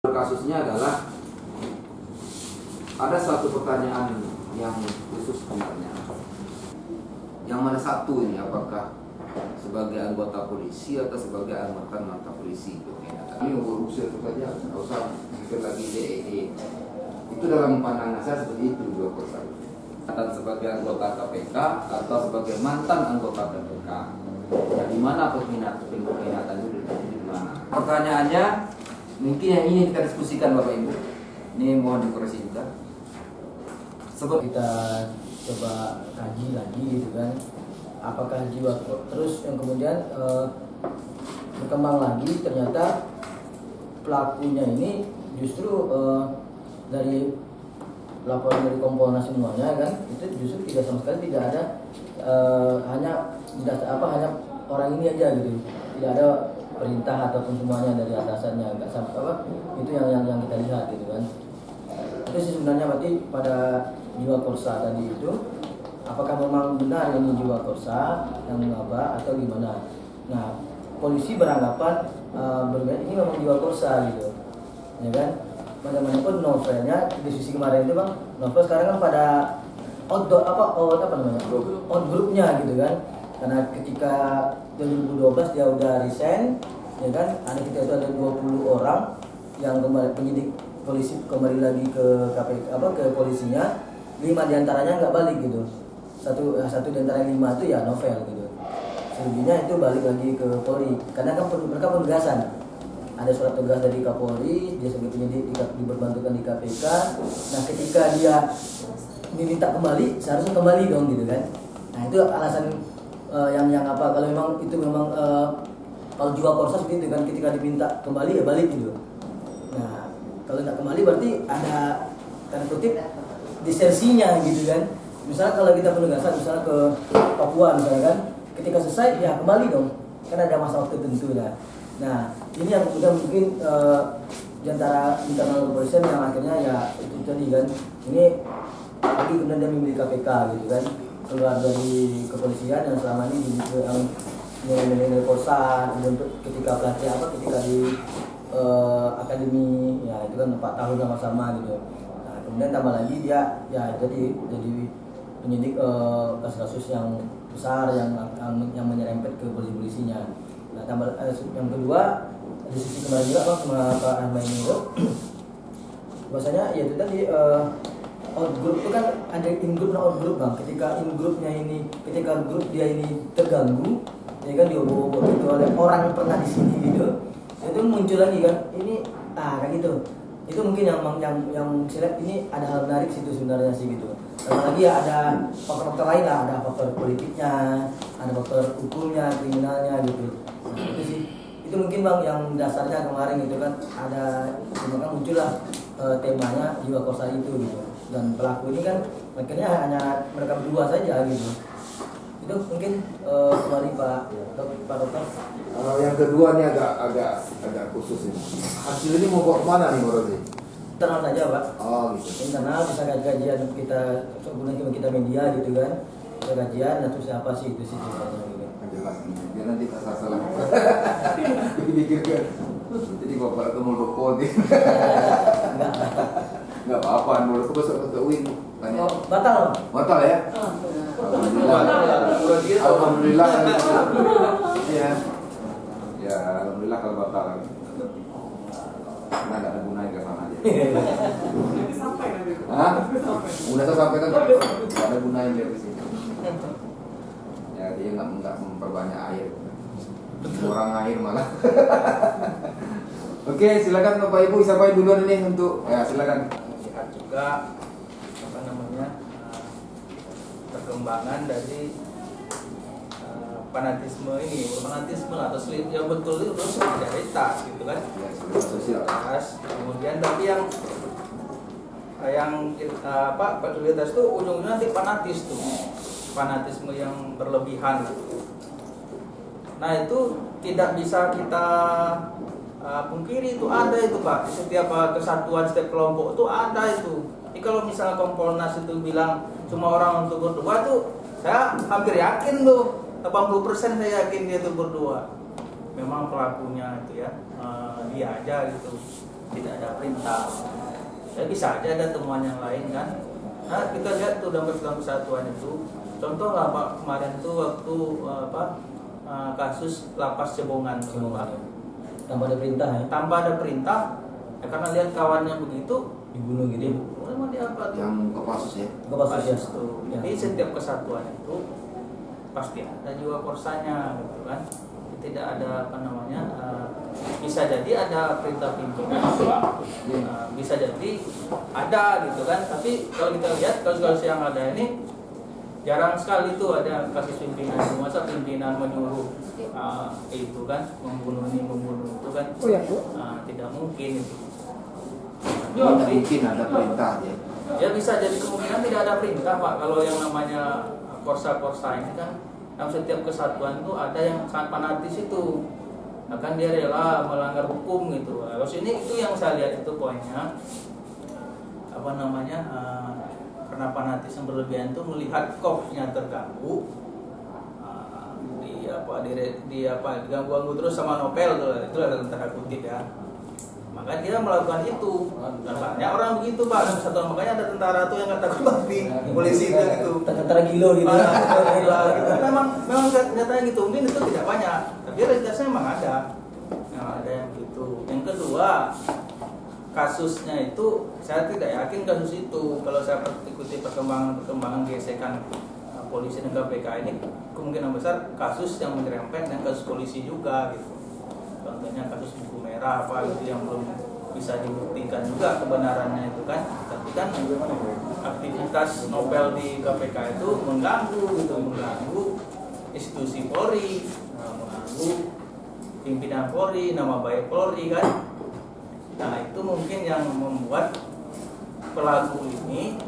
Kasusnya adalah ada satu pertanyaan yang khusus sebenarnya. Yang mana satu ini, apakah sebagai anggota polisi atau sebagai anggota polisi? Ini urusan itu saja, nggak usah mikir lagi DEE. Itu dalam pandangan saya seperti itu dua persen. Dan sebagai anggota KPK atau sebagai mantan anggota KPK, nah, di mana peminatan itu di mana? Pertanyaannya mungkin yang ini kita diskusikan Bapak Ibu. Ini mohon dikoreksi juga. Kita coba kaji lagi gitu kan, apakah jiwa terus yang kemudian berkembang lagi, ternyata pelakunya ini justru dari laporan dari Kompolnas semuanya kan, itu justru tidak sama sekali tidak ada hanya orang ini aja gitu, tidak ada perintah ataupun semuanya dari atasannya, nggak sampai itu yang kita lihat gitu kan. Itu sih sebenarnya berarti pada jiwa korsa tadi itu, apakah memang benar ini jiwa korsa yang mengapa atau gimana? Nah, polisi beranggapan berbeda, ini memang jiwa korsa gitu, ya kan? Bagaimanapun novelnya di sisi kemarin itu bang, novel sekarang kan pada out grupnya gitu kan, karena ketika 2012 dia udah resign, ya kan? Ada kita itu ada 20 orang yang kembali penyidik polisi kembali lagi ke KPK ke polisinya, 5 diantaranya nggak balik gitu, satu diantara 5 itu ya novel gitu, selebihnya itu balik lagi ke Polri karena kan mereka penugasan, ada surat tugas dari Kapolri, dia sebagai penyidik diberbantukan di KPK. Nah ketika dia diminta kembali, seharusnya kembali dong gitu kan. Nah itu alasan yang apa, kalau memang itu memang kalau jiwa korsa seperti itu kan, ketika diminta kembali ya balik gitu. Nah kalau tidak kembali berarti ada tanda kutip disersinya gitu kan. Misalnya kalau kita penugasan misalnya ke Papua misalnya kan, ketika selesai ya kembali dong, kan ada masa waktu tertentu lah. Nah ini yang kemudian mungkin di antara internal kepolisian yang akhirnya ya itu tadi kan, ini lagi kemudian dia memilih KPK gitu kan, keluar dari kepolisian yang selama ini yang nilai-nilai korsa, ketika pelatihan ketika di akademi ya itu kan 4 tahun sama-sama gitu. Nah kemudian tambah lagi dia ya jadi penyidik kasus-kasus yang besar yang menyerempet ke polisinya. Nah tambah yang kedua di sisi kemarin juga Pak Ahmad ini bahwasanya ya itu tadi out group itu kan ada in group dan out group bang. Ketika in groupnya ini, ketika grup dia ini terganggu, ya kan diobok-obok itu oleh orang yang pernah di sini gitu, itu muncul lagi kan, ini kayak gitu. Itu mungkin yang saya lihat ini ada hal menarik situ sebenarnya sih gitu. Apalagi ya ada faktor-faktor lain lah, ada faktor politiknya, ada faktor hukumnya, kriminalnya gitu. Nah, itu sih, itu mungkin bang yang dasarnya kemarin gitu kan, ada maka muncullah temanya jiwa korsa itu gitu. Dan pelaku ini kan akhirnya hanya mereka berdua saja gitu. Itu mungkin kembali Pak Dokter. Yang kedua ini agak khusus ini. Hasil ini mau bawa kemana nih Bro? Internal saja Pak. Oh gitu. Internal bisa kajian kita sebulan kita media gitu kan, kita kajian atau siapa sih itu sih ceritanya gitu. Jelas nih, dia nanti salah. Dipikirkan. Jadi bapak itu muldoko nih. Enggak apa-apa, muldoko besok ke UIN. Oh, batal. Batal ya? Alhamdulillah. Ya. Ya, alhamdulillah kalau batal. Karena nggak ada gunanya ke sana aja. Hah? Udah saya sampaikan nggak ada gunanya dia di sini. Ya dia nggak memperbanyak air. Orang air malah. Oke, silakan Bapak Ibu, siapa duluan ini untuk ya silakan. Lihat juga perkembangan dari fanatisme atau sleep yang betul itu solidaritas gitu kan, solidaritas. Kemudian tapi yang solidaritas itu ujungnya nanti fanatisme yang berlebihan gitu. Nah itu tidak bisa kita pungkiri, itu ada itu Pak, setiap kesatuan setiap kelompok itu ada itu. Jadi kalau misalnya Kompolnas itu bilang cuma orang untuk berdua tuh, saya hampir yakin tuh 80% saya yakin dia tuh berdua. Memang pelakunya itu ya dia aja gitu. tidak ada perintah. Ya bisa aja ada temuan yang lain kan. Nah kita lihat tuh dalam kesatuan itu, contoh lah Pak kemarin tuh waktu kasus lapas Cebongan tuh, Pak. Tanpa ada perintah ya. Tanpa ada perintah, ya karena lihat kawannya begitu Dibunuh gitu. Memang dia apa tuh? Yang Kopassus ya. Kopassus tuh. Ya. Jadi setiap kesatuan itu pasti ada jiwa korsanya gitu kan. Tidak ada apa namanya, bisa jadi ada perintah pimpinan, bisa jadi ada gitu kan. Tapi kalau kita lihat kasus-kasus yang ada ini jarang sekali tuh ada kasus pimpinan. Masa pimpinan menyuruh itu kan membunuh itu kan. Tidak mungkin itu. Tidak mungkin ada perintah ya. Ya bisa jadi kemungkinan tidak ada perintah Pak. Kalau yang namanya korsa-korsa ini kan dalam setiap kesatuan itu ada yang sangat fanatis itu, akan dia rela melanggar hukum gitu. Kalau sini itu yang saya lihat itu poinnya apa namanya, karena fanatis yang berlebihan itu melihat kopnya terganggu, diganggu terus sama novel tuh, itu ada tanda kutip ya. Maka dia melakukan itu. Dan banyak orang begitu Pak. Dan satu makanya ada tentara tuh yang nggak takut mati, polisi itu gitu. Tentara gilo gitu. Memang nyatanya gitu. Mungkin itu tidak banyak, tapi realitasnya memang ada. Nah, ada yang gitu. Yang kedua, kasusnya itu saya tidak yakin kasus itu. Kalau saya ikuti perkembangan gesekan polisi dan KPK ini, kemungkinan besar kasus yang menyerempet dan kasus polisi juga gitu. Contohnya kasus buku merah apa gitu yang belum bisa dibuktikan juga kebenarannya itu kan. Tapi kan aktivitas novel di KPK itu mengganggu institusi Polri, mengganggu pimpinan Polri, nama baik Polri kan. Nah itu mungkin yang membuat pelaku ini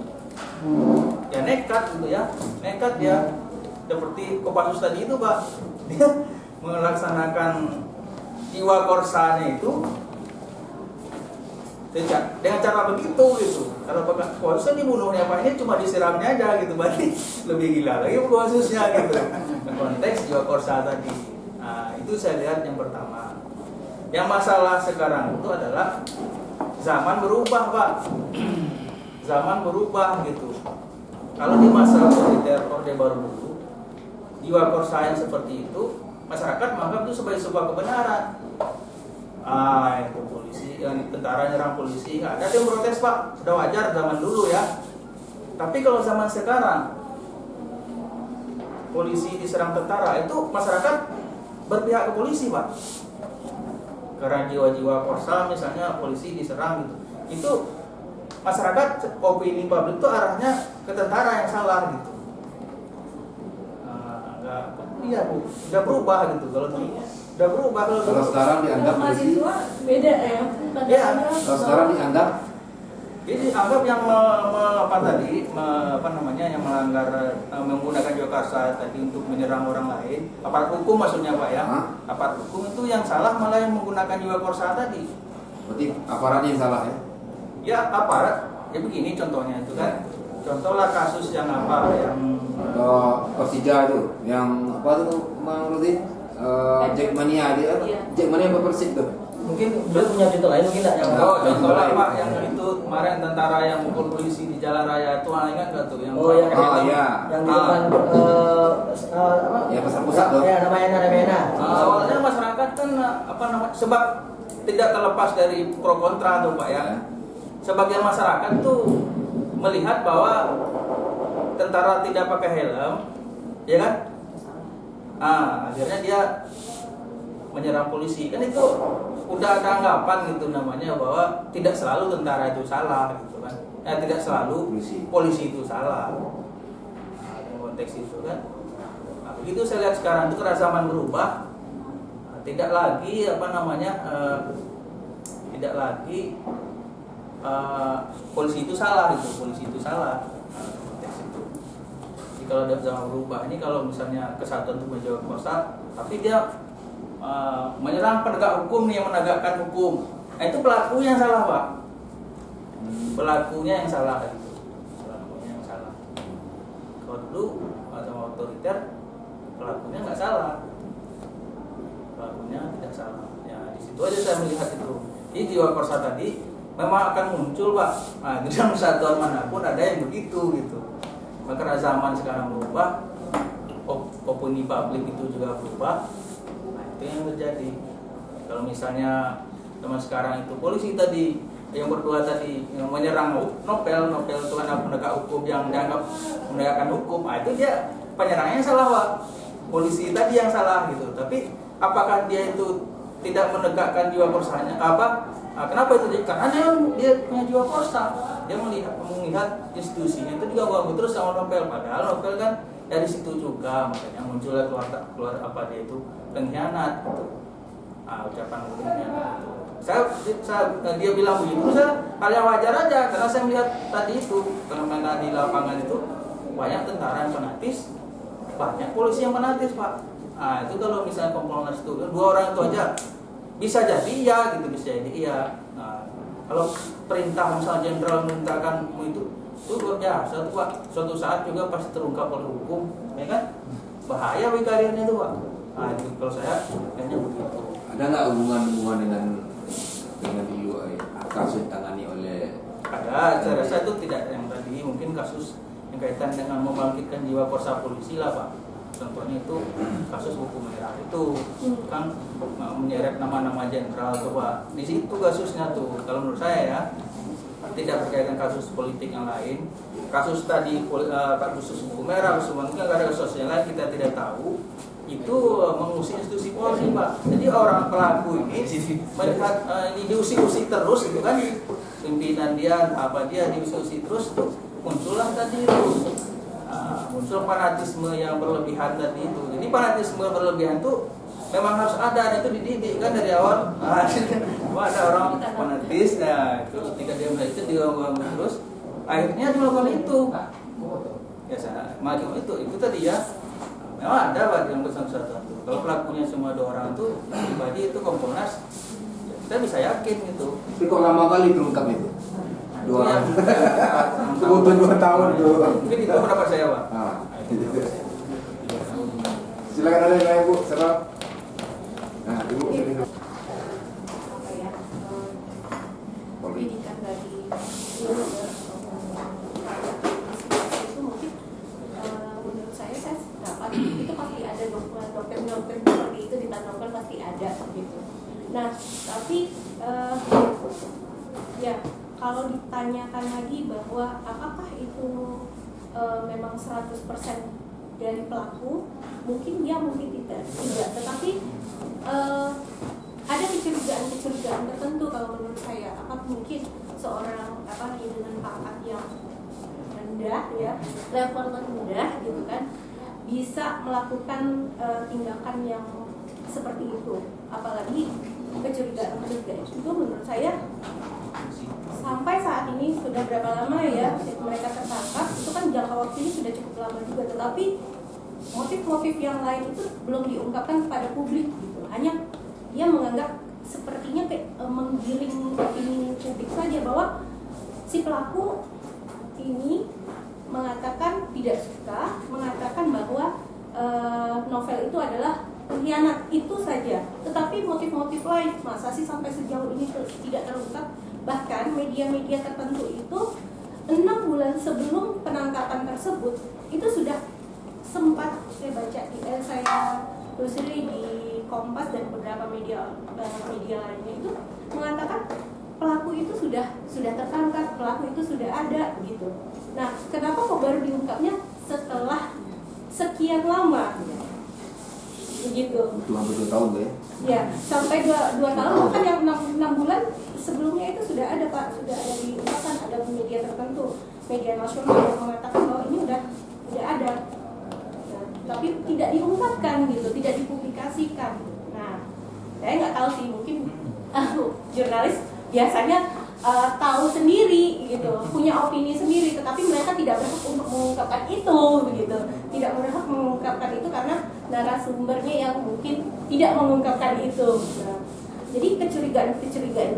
ya nekat gitu ya, nekat dia seperti Kopassus tadi itu Pak, dia melaksanakan jiwa korsanya itu dengan cara begitu gitu. Kalau Kopassusnya dibunuhnya Pak ini cuma disiramnya aja gitu, berarti lebih gila lagi Kopassusnya gitu. Konteks jiwa korsa tadi. Nah, itu saya lihat yang pertama. Yang masalah sekarang itu adalah zaman berubah Pak. Zaman berubah gitu. Kalau di masa Orde Baru dulu, jiwa korsa yang seperti itu masyarakat menganggap itu sebagai sebuah kebenaran. Itu polisi, yang tentara nyerang polisi, nggak ada yang protes Pak, sudah wajar zaman dulu ya. Tapi kalau zaman sekarang, polisi diserang tentara, itu masyarakat berpihak ke polisi Pak. Karena jiwa-jiwa korsa misalnya polisi diserang gitu, itu masyarakat opini publik itu arahnya ke tentara yang salah gitu. Iya Bu, udah berubah gitu kalau dulu. Udah berubah Kalau sekarang dianggap mahasiswa beda ya. Iya. Kalau sekarang dianggap Jadi anggap yang yang melanggar menggunakan jiwa korsa tadi untuk menyerang orang lain, aparat hukum maksudnya Pak ya. Aparat hukum itu yang salah malah yang menggunakan jiwa korsa tadi. berarti aparatnya yang salah ya. Ya aparat, ya begini contohnya itu kan. Contohlah kasus yang Persija itu yang apa tuh Mang Rudy Jackmania dia Jackmania apa Persib tuh Mungkin dia punya cerita lain mungkin enggak yang contohlah Pak yang itu kemarin tentara yang mukul polisi di jalan raya itu ingat nggak tuh yang yang di depan ya pasar pusat tuh ya namanya awalnya masyarakat kan sebab tidak terlepas dari pro kontra tuh Pak ya. Sebagian masyarakat tuh melihat bahwa tentara tidak pakai helm, ya kan? Akhirnya dia menyerang polisi. Kan itu udah ada anggapan gitu namanya bahwa tidak selalu tentara itu salah gitu kan. Tidak selalu polisi itu salah. Dalam konteks itu kan. Begitu saya lihat sekarang itu karena zaman berubah, tidak lagi tidak lagi polisi itu salah gitu, polisi itu salah. Jadi kalau ada zaman berubah ini, kalau misalnya kesatuan itu menjawab korsa, tapi dia menyerang penegak hukum nih yang menegakkan hukum, itu pelakunya yang salah Pak. Pelakunya yang salah gitu. Pelakunya yang salah. Kalau dulu sama otoriter, pelakunya nggak salah. Pelakunya tidak salah. Ya di situ aja saya melihat itu. Jadi jiwa korsa tadi memang akan muncul, Pak. Nah, di dalam satuan manapun ada yang begitu gitu. Maka zaman sekarang berubah, opini publik itu juga berubah. Nah, itu yang terjadi. Kalau misalnya teman sekarang itu polisi tadi yang berdua tadi yang menyerang Novel itu kan penegak hukum yang dianggap menegakkan hukum, nah itu dia penyerangnya salah, Pak. Polisi tadi yang salah gitu. Tapi apakah dia itu tidak menegakkan jiwa korsanya? Kenapa itu? Karena dia punya jiwa korsa. Dia melihat institusinya itu diganggu terus sama Novel. Padahal Novel kan dari situ juga, makanya munculnya keluar apa dia itu pengkhianat gitu. Ucapan pengkhianat itu. Dia bilang begitu, hal yang wajar aja karena saya melihat tadi itu fenomena di lapangan itu banyak tentara yang fanatis, banyak polisi yang fanatis, Pak. Itu kalau misalnya Kompolnas itu 2 orang itu aja bisa jadi iya gitu, bisa jadi iya. Kalau perintah misalnya jenderal memerintahkan itu luar biasa tuh, Pak. Suatu saat juga pasti terungkap oleh hukum, ya kan? Bahaya karirnya itu, Pak. Itu kalau saya kayaknya begitu. Ada nggak hubungan dengan UI kasus ditangani oleh? Ada, saya rasa itu tidak yang tadi, mungkin kasus yang kaitan dengan membangkitkan jiwa korsa polisi lah, Pak. Contohnya itu kasus buku merah itu kan menyeret nama-nama jenderal tuh, Pak. Di situ kasusnya tuh, kalau menurut saya ya, tidak berkaitan kasus politik yang lain. Kasus tadi kasus buku merah, mungkin ada kasus yang lain kita tidak tahu. Itu mengusik institusi Polri, Pak. Jadi orang pelaku ini melihat ini diusik-usik terus gitu kan, pimpinan dia diusik-usik terus, muncullah tadi itu muncul fanatisme yang berlebihan tadi itu. Jadi fanatisme berlebihan itu memang harus ada, dan itu dididik kan dari awal. Ada orang fanatis, nah itu ketika dia melihat itu diganggu terus, akhirnya dia melakukan itu. Ya saya macam itu tadi ya. Memang ada, Pak, yang bersangkutan. Kalau pelakunya cuma 2 orang itu pribadi, itu Kompolnas, kita bisa yakin gitu. Tapi kok lama kali terungkap itu? 2 orang. Kebutuhan 2 tahun itu. Mungkin itu pendapat saya, Pak. Silakan ada yang lain, Bu. Siapa? Nah, Ibu. Pendidikan bagi itu mungkin menurut saya dapat itu pasti ada dokumen seperti itu di Novel pasti ada gitu. Nah tapi ya kalau ditanyakan lagi bahwa apakah itu memang 100% dari pelaku, mungkin ya mungkin tidak, tetapi ada kecurigaan tertentu kalau menurut saya. Apa mungkin seorang dengan pangkat yang rendah ya, level rendah gitu kan, bisa melakukan tindakan yang seperti itu. Apalagi kecurigaan itu menurut saya sampai saat ini sudah berapa lama ya mereka tertangkap, itu kan jangka waktunya sudah cukup lama juga, tetapi motif-motif yang lain itu belum diungkapkan kepada publik gitu. Hanya dia menganggap sepertinya kayak menggiring opini publik saja bahwa si pelaku ini mengatakan tidak suka, mengatakan bahwa Novel itu adalah pengkhianat, itu saja. Tetapi motif-motif lain masa sih sampai sejauh ini tidak terungkap. Bahkan media-media tertentu itu 6 bulan sebelum penangkapan tersebut itu sudah sempat saya baca saya telusuri di Kompas dan beberapa media lainnya itu mengatakan pelaku itu sudah tertangkap, pelaku itu sudah ada gitu. Nah, kenapa kok baru diungkapnya setelah sekian lama? Begitu. Itu hampir 2 tahun ya? Ya, sampai 2 tahun, bahkan yang 6 bulan sebelumnya itu sudah ada, Pak, sudah ada diungkapkan, ada media tertentu, media nasional yang mengatakan bahwa ini udah ada. Tapi tidak diungkapkan gitu, tidak dipublikasikan. Nah, saya nggak tahu sih, mungkin jurnalis biasanya tahu sendiri gitu, punya opini sendiri, tetapi mereka tidak berhak untuk mengungkapkan itu begitu, tidak berhak mengungkapkan itu karena narasumbernya yang mungkin tidak mengungkapkan itu. Nah, jadi kecurigaan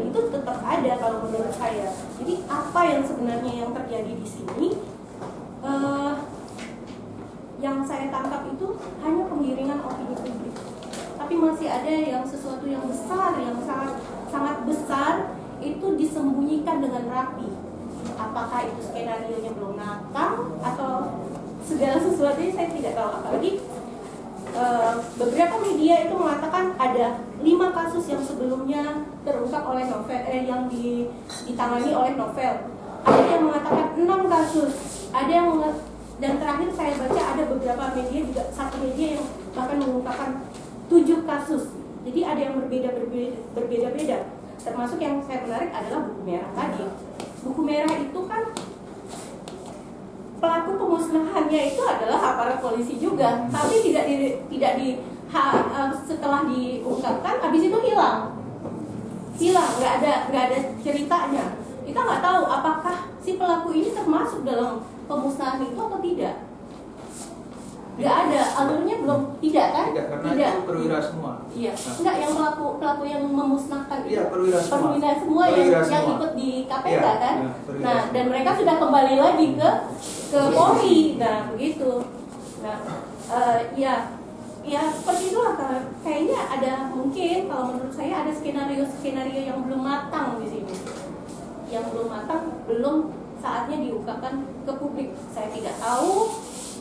itu tetap ada kalau menurut saya. Jadi apa yang sebenarnya yang terjadi di sini? Yang saya tangkap itu hanya penggiringan opini publik, tapi masih ada yang sesuatu yang besar yang sangat sangat besar itu disembunyikan dengan rapi. Apakah itu skenarionya belum matang atau segala sesuatunya saya tidak tahu. Apalagi beberapa media itu mengatakan ada 5 kasus yang sebelumnya terungkap oleh novel, yang ditangani oleh novel. Ada yang mengatakan 6 kasus, ada yang dan terakhir saya baca ada beberapa media juga, satu media yang bahkan mengungkapkan 7 kasus. Jadi ada yang berbeda-beda. Termasuk yang saya menarik adalah buku merah tadi. Buku merah itu kan pelaku pemusnahannya itu adalah aparat polisi juga, tapi setelah diungkapkan, habis itu hilang, nggak ada ceritanya. Kita nggak tahu apakah si pelaku ini termasuk dalam pemusnahan itu atau tidak. Nggak ada, alurnya belum, tidak kan? Tidak, karena itu perwira semua. Iya, enggak, yang pelaku yang memusnahkan itu. Iya, perwira semua. Semua yang ikut di KPK, iya, kan? iya, Nah, dan mereka sudah kembali lagi ke Polri. Nah, begitu. Nah, ya seperti itulah. Kayaknya ada, mungkin kalau menurut saya ada skenario yang belum matang di sini. Yang belum matang, belum saatnya diungkapkan ke publik. Saya tidak tahu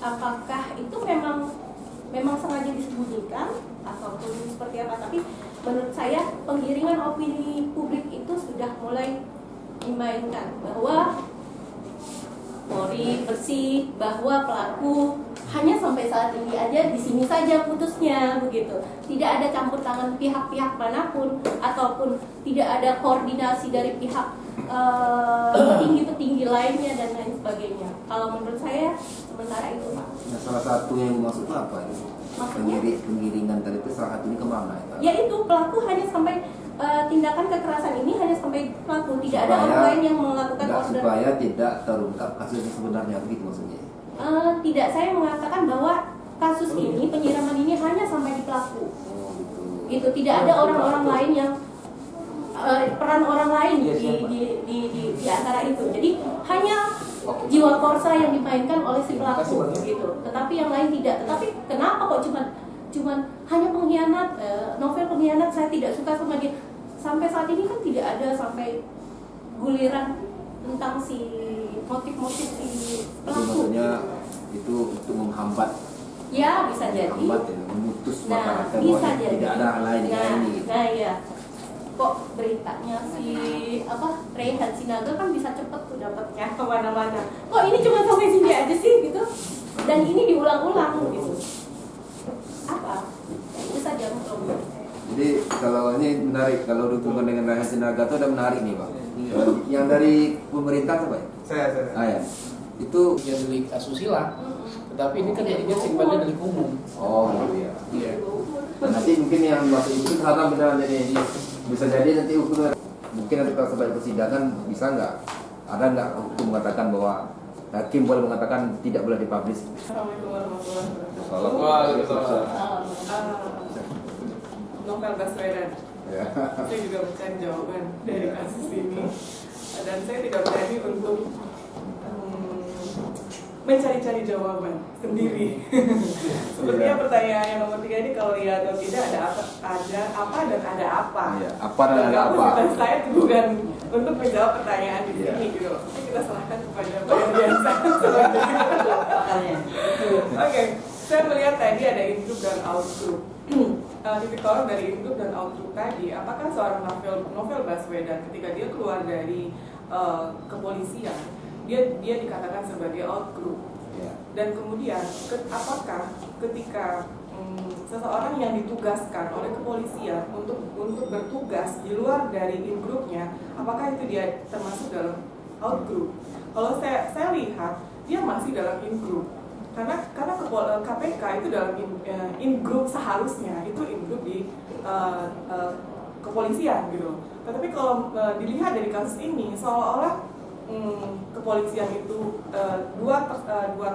apakah itu memang sengaja disembunyikan ataupun seperti apa, tapi menurut saya penggiringan opini publik itu sudah mulai dimainkan bahwa Polri bersih, bahwa pelaku hanya sampai saat ini aja di sini saja putusnya begitu. Tidak ada campur tangan pihak-pihak manapun ataupun tidak ada koordinasi dari pihak petinggi-petinggi lainnya dan lain sebagainya. Kalau menurut saya sementara itu, Pak. Nah, salah satu yang maksud apa itu? Maksudnya? Penggiringan tadi itu salah satunya kemana? Ya itu, pelaku hanya sampai tindakan kekerasan ini hanya sampai pelaku, tidak ada orang lain yang melakukan order. Supaya tidak terungkap kasus yang sebenarnya, begitu maksudnya? Tidak, saya mengatakan bahwa kasus ini, penyiraman ini hanya sampai di pelaku. Oh, gitu. Gitu, tidak ada orang-orang lain yang peran orang lain di antara itu. Jadi hanya jiwa korsa yang dimainkan oleh si pelaku gitu. Tetapi yang lain tidak. Tetapi kenapa kok cuman hanya pengkhianat, novel pengkhianat, saya tidak suka sama dia. Sampai saat ini kan tidak ada sampai guliran tentang si motif-motif si Jadi pelaku. maksudnya itu untuk menghambat. Ya, bisa jadi. Menghambat ya, memutus Nah, masyarakat bisa bahwa jadi. tidak ada hal lain yang ini. Gitu. Nah, ya. Kok beritanya si Rehan Sinaga kan bisa cepet tuh dapatnya kemana-mana. Kok ini cuma sampai sini aja sih gitu? Dan ini diulang-ulang gitu. Apa? Ya, itu saja menurut saya. Jadi kalau ini menarik, kalau hubungan dengan Rehan Sinaga itu ada menarik nih, Pak. Yang dari pemerintah apa ya? Saya. Ya. Itu Ya delik asusila, tetapi ini kan Tidak jadinya umum. sifatnya delik umum. oh gitu ya. Iya. Nah, nanti mungkin yang masuk itu karena benar jadi ini bisa jadi nanti hukum mungkin nanti kalau sampai persidangan bisa nggak ada nggak hukum mengatakan bahwa hakim boleh mengatakan tidak boleh dipublish. Assalamualaikum warahmatullahi wabarakatuh. Waalaikumsalam. Novel Baswedan. Ya. Saya juga mencari jawaban dari kasus ini, dan saya tidak berani untuk mencari-cari jawaban sendiri. Sepertinya pertanyaan yang nomor 3 ini kalau iya atau tidak ada apa dan ada apa. Iya, apa dan ada apa. Kapasitas saya itu bukan untuk menjawab pertanyaan di Iya. sini gitu. Jadi kita serahkan kepada Pak Biansa. Oke, saya melihat tadi ada in-group dan out-group. Titik tolak dari in-group dan out-group tadi, apakah seorang novel Baswedan ketika dia keluar dari kepolisian, dia dikatakan sebagai out-group? Ya. Dan kemudian apakah ketika seseorang yang ditugaskan oleh kepolisian untuk bertugas di luar dari in-groupnya, apakah itu dia termasuk dalam out-group? Kalau saya lihat dia masih dalam in-group. Karena KPK itu dalam in-group seharusnya itu in-group di kepolisian gitu. Tetapi kalau dilihat dari kasus ini seolah-olah kepolisian itu dua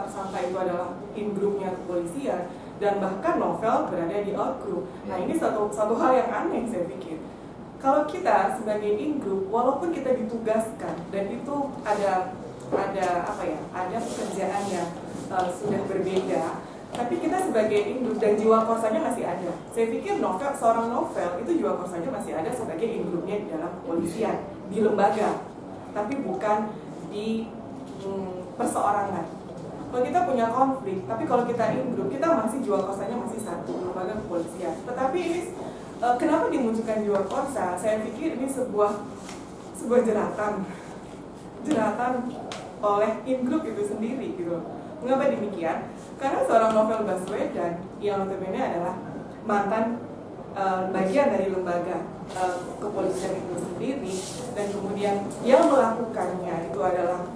tersangka itu adalah in-groupnya kepolisian dan bahkan novel berada di out-group. Nah, ini satu hal yang aneh saya pikir. Kalau kita sebagai in-group, walaupun kita ditugaskan dan itu ada pekerjaan yang sudah berbeda, tapi kita sebagai induk dan jiwa korsanya masih ada. Saya pikir seorang novel itu jiwa korsanya masih ada sebagai induknya di dalam kepolisian, di lembaga, tapi bukan di perseorangan. Kalau kita punya konflik, tapi kalau kita induk, kita masih jiwa korsanya masih satu, lembaga kepolisian. Tetapi ini kenapa dimunculkan jiwa korsa? Saya pikir ini sebuah jeratan oleh in-group itu sendiri gitu. Mengapa demikian? Karena seorang Novel Baswedan yang notabene adalah mantan bagian dari lembaga kepolisian itu sendiri, dan kemudian yang melakukannya itu adalah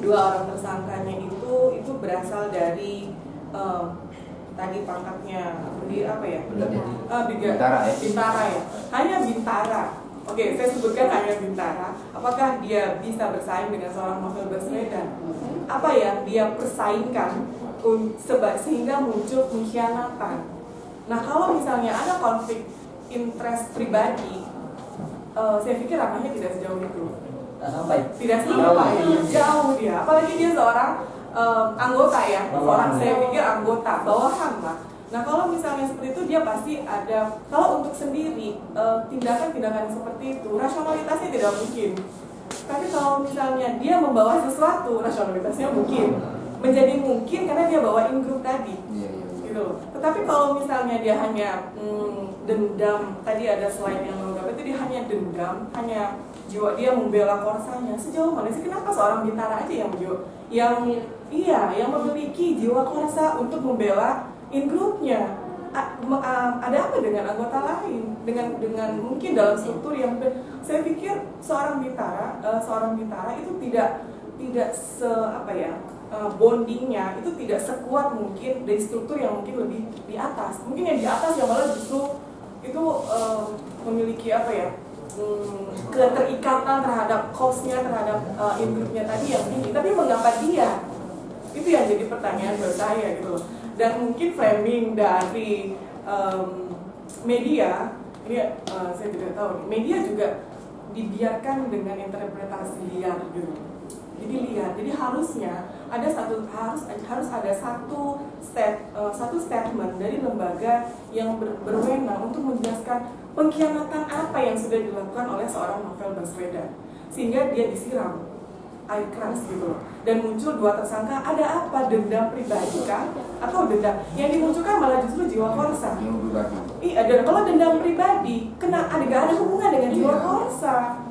dua orang tersangkanya itu berasal dari tadi pangkatnya di apa ya? Bintara ya. Hanya Bintara. Oke, saya sebutkan hanya Bintara. Apakah dia bisa bersaing dengan seorang Novel Baswedan? Apa yang dia persaingkan sehingga muncul pengkhianatan? Nah, kalau misalnya ada konflik interest pribadi, saya pikir ranahnya tidak sejauh itu. Tidak sampai, jauh dia. Apalagi dia seorang anggota ya, saya pikir anggota bawahan lah. Nah, kalau misalnya seperti itu, dia pasti ada. Kalau untuk sendiri tindakan-tindakan seperti itu, rasionalitasnya tidak mungkin. Tapi kalau misalnya dia membawa sesuatu, rasionalitasnya mungkin. Menjadi mungkin karena dia bawa in-group tadi. Gitu. Tetapi kalau misalnya dia hanya dendam, tadi ada slide yang menganggap itu dia hanya dendam, hanya jiwa dia membela korsanya. Sejauh mana sih? Kenapa seorang Bintara aja yang memiliki jiwa korsa untuk membela in-groupnya? Ada apa dengan anggota lain? Dengan mungkin dalam struktur yang saya pikir seorang Bintara itu tidak bondingnya itu tidak sekuat mungkin dari struktur yang mungkin lebih di atas. Mungkin yang di atas yang malah justru itu memiliki keterikatan terhadap cost-nya, terhadap in-groupnya tadi yang tinggi. Tapi mengapa dia? Itu yang jadi pertanyaan buat saya gitu. Dan mungkin framing dari media ini saya tidak tahu. Media juga dibiarkan dengan interpretasi liar gitu. Jadi lihat, jadi harusnya harus ada satu statement dari lembaga yang berwenang untuk menjelaskan pengkhianatan apa yang sudah dilakukan oleh seorang Novel Baswedan sehingga dia disiram air keras gitu. Dan muncul dua tersangka, ada apa? Dendam pribadi kah? Atau dendam yang dimunculkan malah justru jiwa korsa? Kalau dendam pribadi, gak ada hubungan dengan jiwa korsa.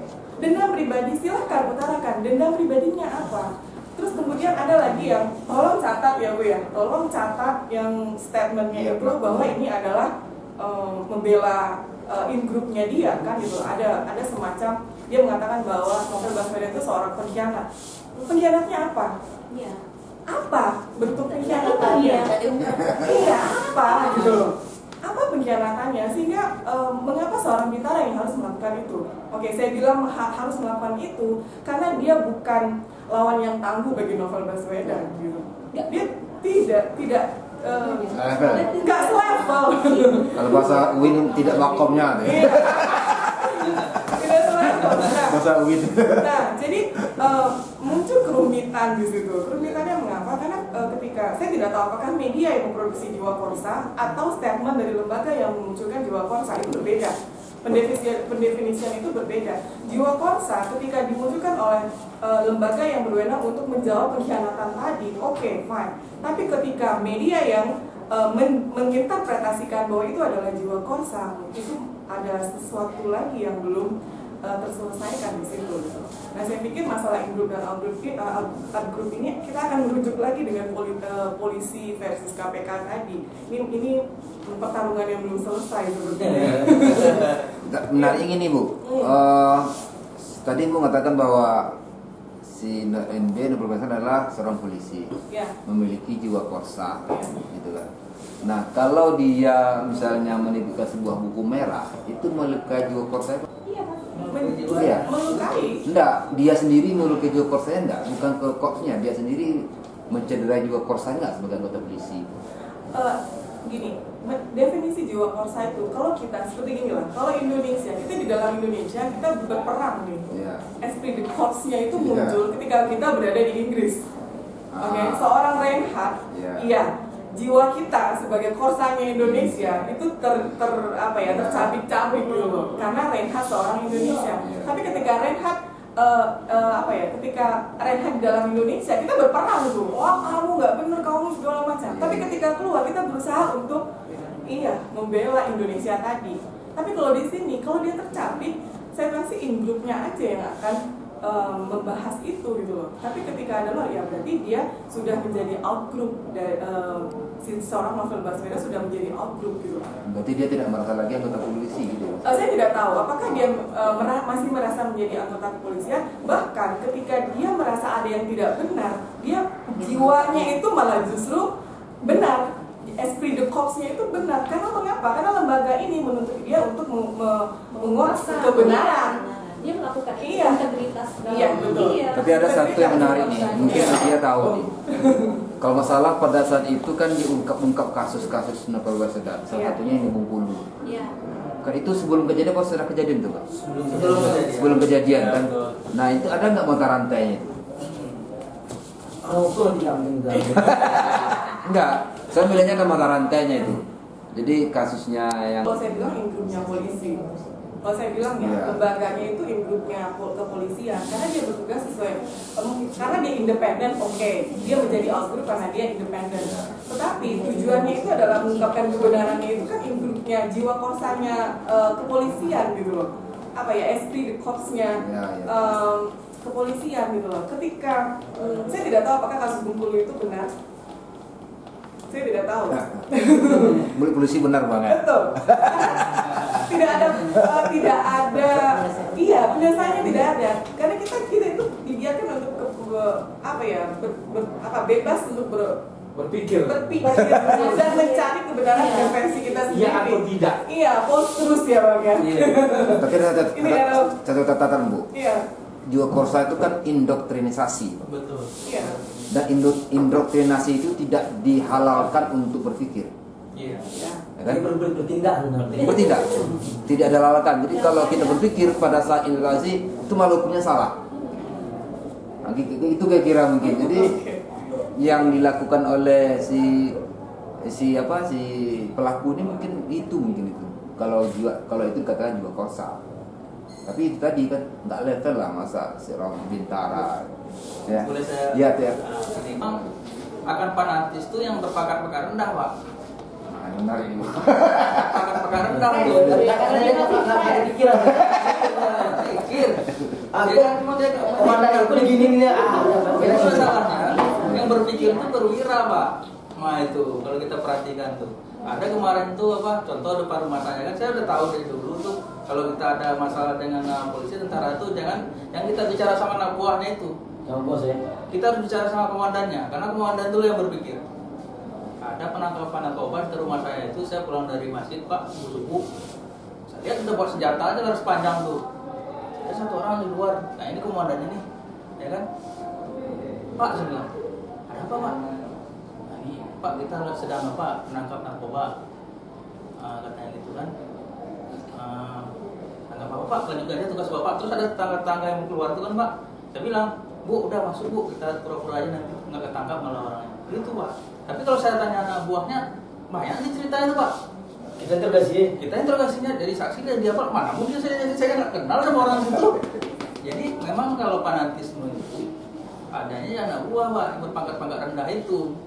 Dendam pribadi, silakan utarakan dendam pribadinya apa. Terus kemudian ada lagi yang tolong catat ya Bu ya, tolong catat yang statementnya itu bahwa ini adalah membela in-groupnya dia kan gitu. Ada semacam dia mengatakan bahwa Novel Baswedan itu seorang pengkhianat. Pengkhianatnya apa? Iya. Apa bentuk pengkhianatannya? Iya, apa gitu. Apa pengkhianatannya sehingga mengapa seorang Bintara yang harus melakukan itu? Oke, saya bilang harus melakukan itu karena dia bukan lawan yang tangguh bagi Novel Baswedan gitu. Dia tidak nggak selevel. Kalau bahasa Win tidak makomnya. Tidak selevel. Bahasa Win. Nah, jadi muncul kerumitan di situ. Kerumitannya mengapa? Karena ketika saya tidak tahu apakah media yang memproduksi jiwa korsa atau statement dari lembaga yang memunculkan jiwa korsa itu berbeda. Pendefinisian itu berbeda. Jiwa korsa ketika dimunculkan oleh lembaga yang berwenang untuk menjawab pengkhianatan tadi, oke, fine. Tapi ketika media yang menginterpretasikan bahwa itu adalah jiwa korsa, itu ada sesuatu lagi yang belum terselesaikan di situ. Nah, saya pikir masalah in-group dan out-group ini kita akan merujuk lagi dengan polisi versus KPK tadi. Ini pertarungan yang belum selesai sebetulnya. Menarik ini Bu. Tadi Bu mengatakan bahwa si NB Novel Baswedan adalah seorang polisi, memiliki jiwa korsa, gitu kan. Nah, kalau dia misalnya menerbitkan sebuah buku merah, itu melukai jiwa korsa? Iya. Melukai? Enggak, dia sendiri melukai jiwa korsanya enggak, bukan ke korpsnya, dia sendiri mencederai jiwa korsanya enggak sebagai anggota polisi. Gini, definisi jiwa korsa itu kalau kita seperti gini lah, kalau Indonesia, kita di dalam Indonesia kita berperang nih. Esprit de corps-nya itu muncul ketika kita berada di Inggris. Oke, seorang Reinhardt, jiwa kita sebagai korsanya Indonesia itu tercabik-cabik gitu loh, karena Reinhardt seorang Indonesia. Tapi ketika Reinhardt ketika Reinhardt di dalam Indonesia kita berperang tuh, wah kamu nggak bener, kamu segala macam. Tapi ketika keluar kita berusaha untuk membela Indonesia tadi. Tapi kalau di sini, kalau dia tercabik, saya pasti in groupnya aja yang akan membahas itu gitu loh. Tapi ketika ada luar, ya berarti dia sudah menjadi out group dari seorang Novel Baswedan sudah menjadi out group gitu. Berarti dia tidak merasa lagi anggota polisi gitu. Saya tidak tahu apakah dia masih merasa menjadi anggota kepolisian. Bahkan ketika dia merasa ada yang tidak benar, dia jiwanya itu malah justru benar. Esprit de corps-nya itu benar. Karena mengapa? Karena lembaga ini menuntut dia untuk menguasai kebenaran. Dia melakukan integritas. Betul. Tapi ada satu yang menarik nih, mungkin dia tahu nih. Kalau masalah pada saat itu kan diungkap kasus-kasus Novel Baswedan, salah satunya yang di Bengkulu. Iya. Kan itu sebelum kejadian apa setelah kejadian tuh, Pak? Sebelum kejadian kan. Nah, itu ada nggak mata rantainya? Enggak, saya bilangnya kan mata rantainya itu. Jadi kasusnya yang Kalau saya bilang in-groupnya polisi. Kalau saya bilang lembaganya itu in-groupnya kepolisian, karena dia bertugas sesuai, karena dia independen, dia menjadi out-group karena dia independen. Tetapi tujuannya itu adalah mengungkapkan kebenarannya itu kan in-groupnya, jiwa korsanya kepolisian gitu loh. Esprit de corps-nya kepolisian gitu loh. Ketika saya tidak tahu apakah kasus Bengkulu itu benar. Saya tidak tahu. polisi benar banget. Betul. tidak ada, penyelesaiannya tidak ada. Karena kita itu dibiarkan untuk bebas untuk berpikir dan mencari kebenaran dengan versi kita sendiri. Iya atau tidak. Iya, pause terus ya Bang ya. Tapi ada satu catatan, Bu. Iya. Jiwa korsa itu kan indoktrinisasi. Betul. Iya. Dan indoktrinasi itu tidak dihalalkan untuk berpikir. Iya. Ya kan? Bertindak. Tidak ada halalkan. Jadi kalau kita berpikir pada saat indoktrinasi itu malah hukumnya salah. Nah, itu kira-kira mungkin. Jadi yang dilakukan oleh si pelaku ini mungkin itu. Kalau itu katakan jiwa korsa. Tapi itu tadi kan nggak level lah masa seorang bintara. Ya. Boleh saya? Iya, ya. Memang akan fanatis tuh yang berpakar-pakar rendah, Pak. Nah, benar ini. Pakar-pakar rendah tuh. Karena dia nggak ada pikiran. Pikir. Aku Cuma dia komandan aku begini nih. Itu masalahnya. Yang berpikir itu perwira, Pak. Nah itu kalau kita perhatikan tuh. Ada kemarin tuh contoh depan rumah saya kan, saya udah tahu dari dulu tuh kalau kita ada masalah dengan polisi tentara itu jangan yang kita bicara sama anak buahnya itu. Sama bos ya. Kita harus bicara sama komandannya karena komandan dulu yang berpikir. Ada penangkapan narkoba di rumah saya itu, saya pulang dari masjid Pak subuh. Saya lihat udah bawa senjata aja laras panjang tuh. Ada satu orang di luar. Nah ini komandannya nih, ya kan? Pak saya bilang, ada apa Pak? Pak kita sedang menangkap narkoba, katanya gitu kan. Tangkap apa Pak? Kelanjutannya tugas Bapak. Terus ada tetangga-tetangga yang mau keluar itu kan Pak. Saya bilang, Bu udah masuk Bu, kita pura-pura aja nanti nggak ketangkap malah orangnya. Gitu Pak. Tapi kalau saya tanya anak buahnya, banyak nih ceritanya tuh Pak. Kita interogasinya dari saksi dan dia Pak. Mana mungkin saya nggak kenal sama orang itu. Jadi memang kalau fanatisme itu adanya anak buah Pak yang berpangkat-pangkat rendah itu.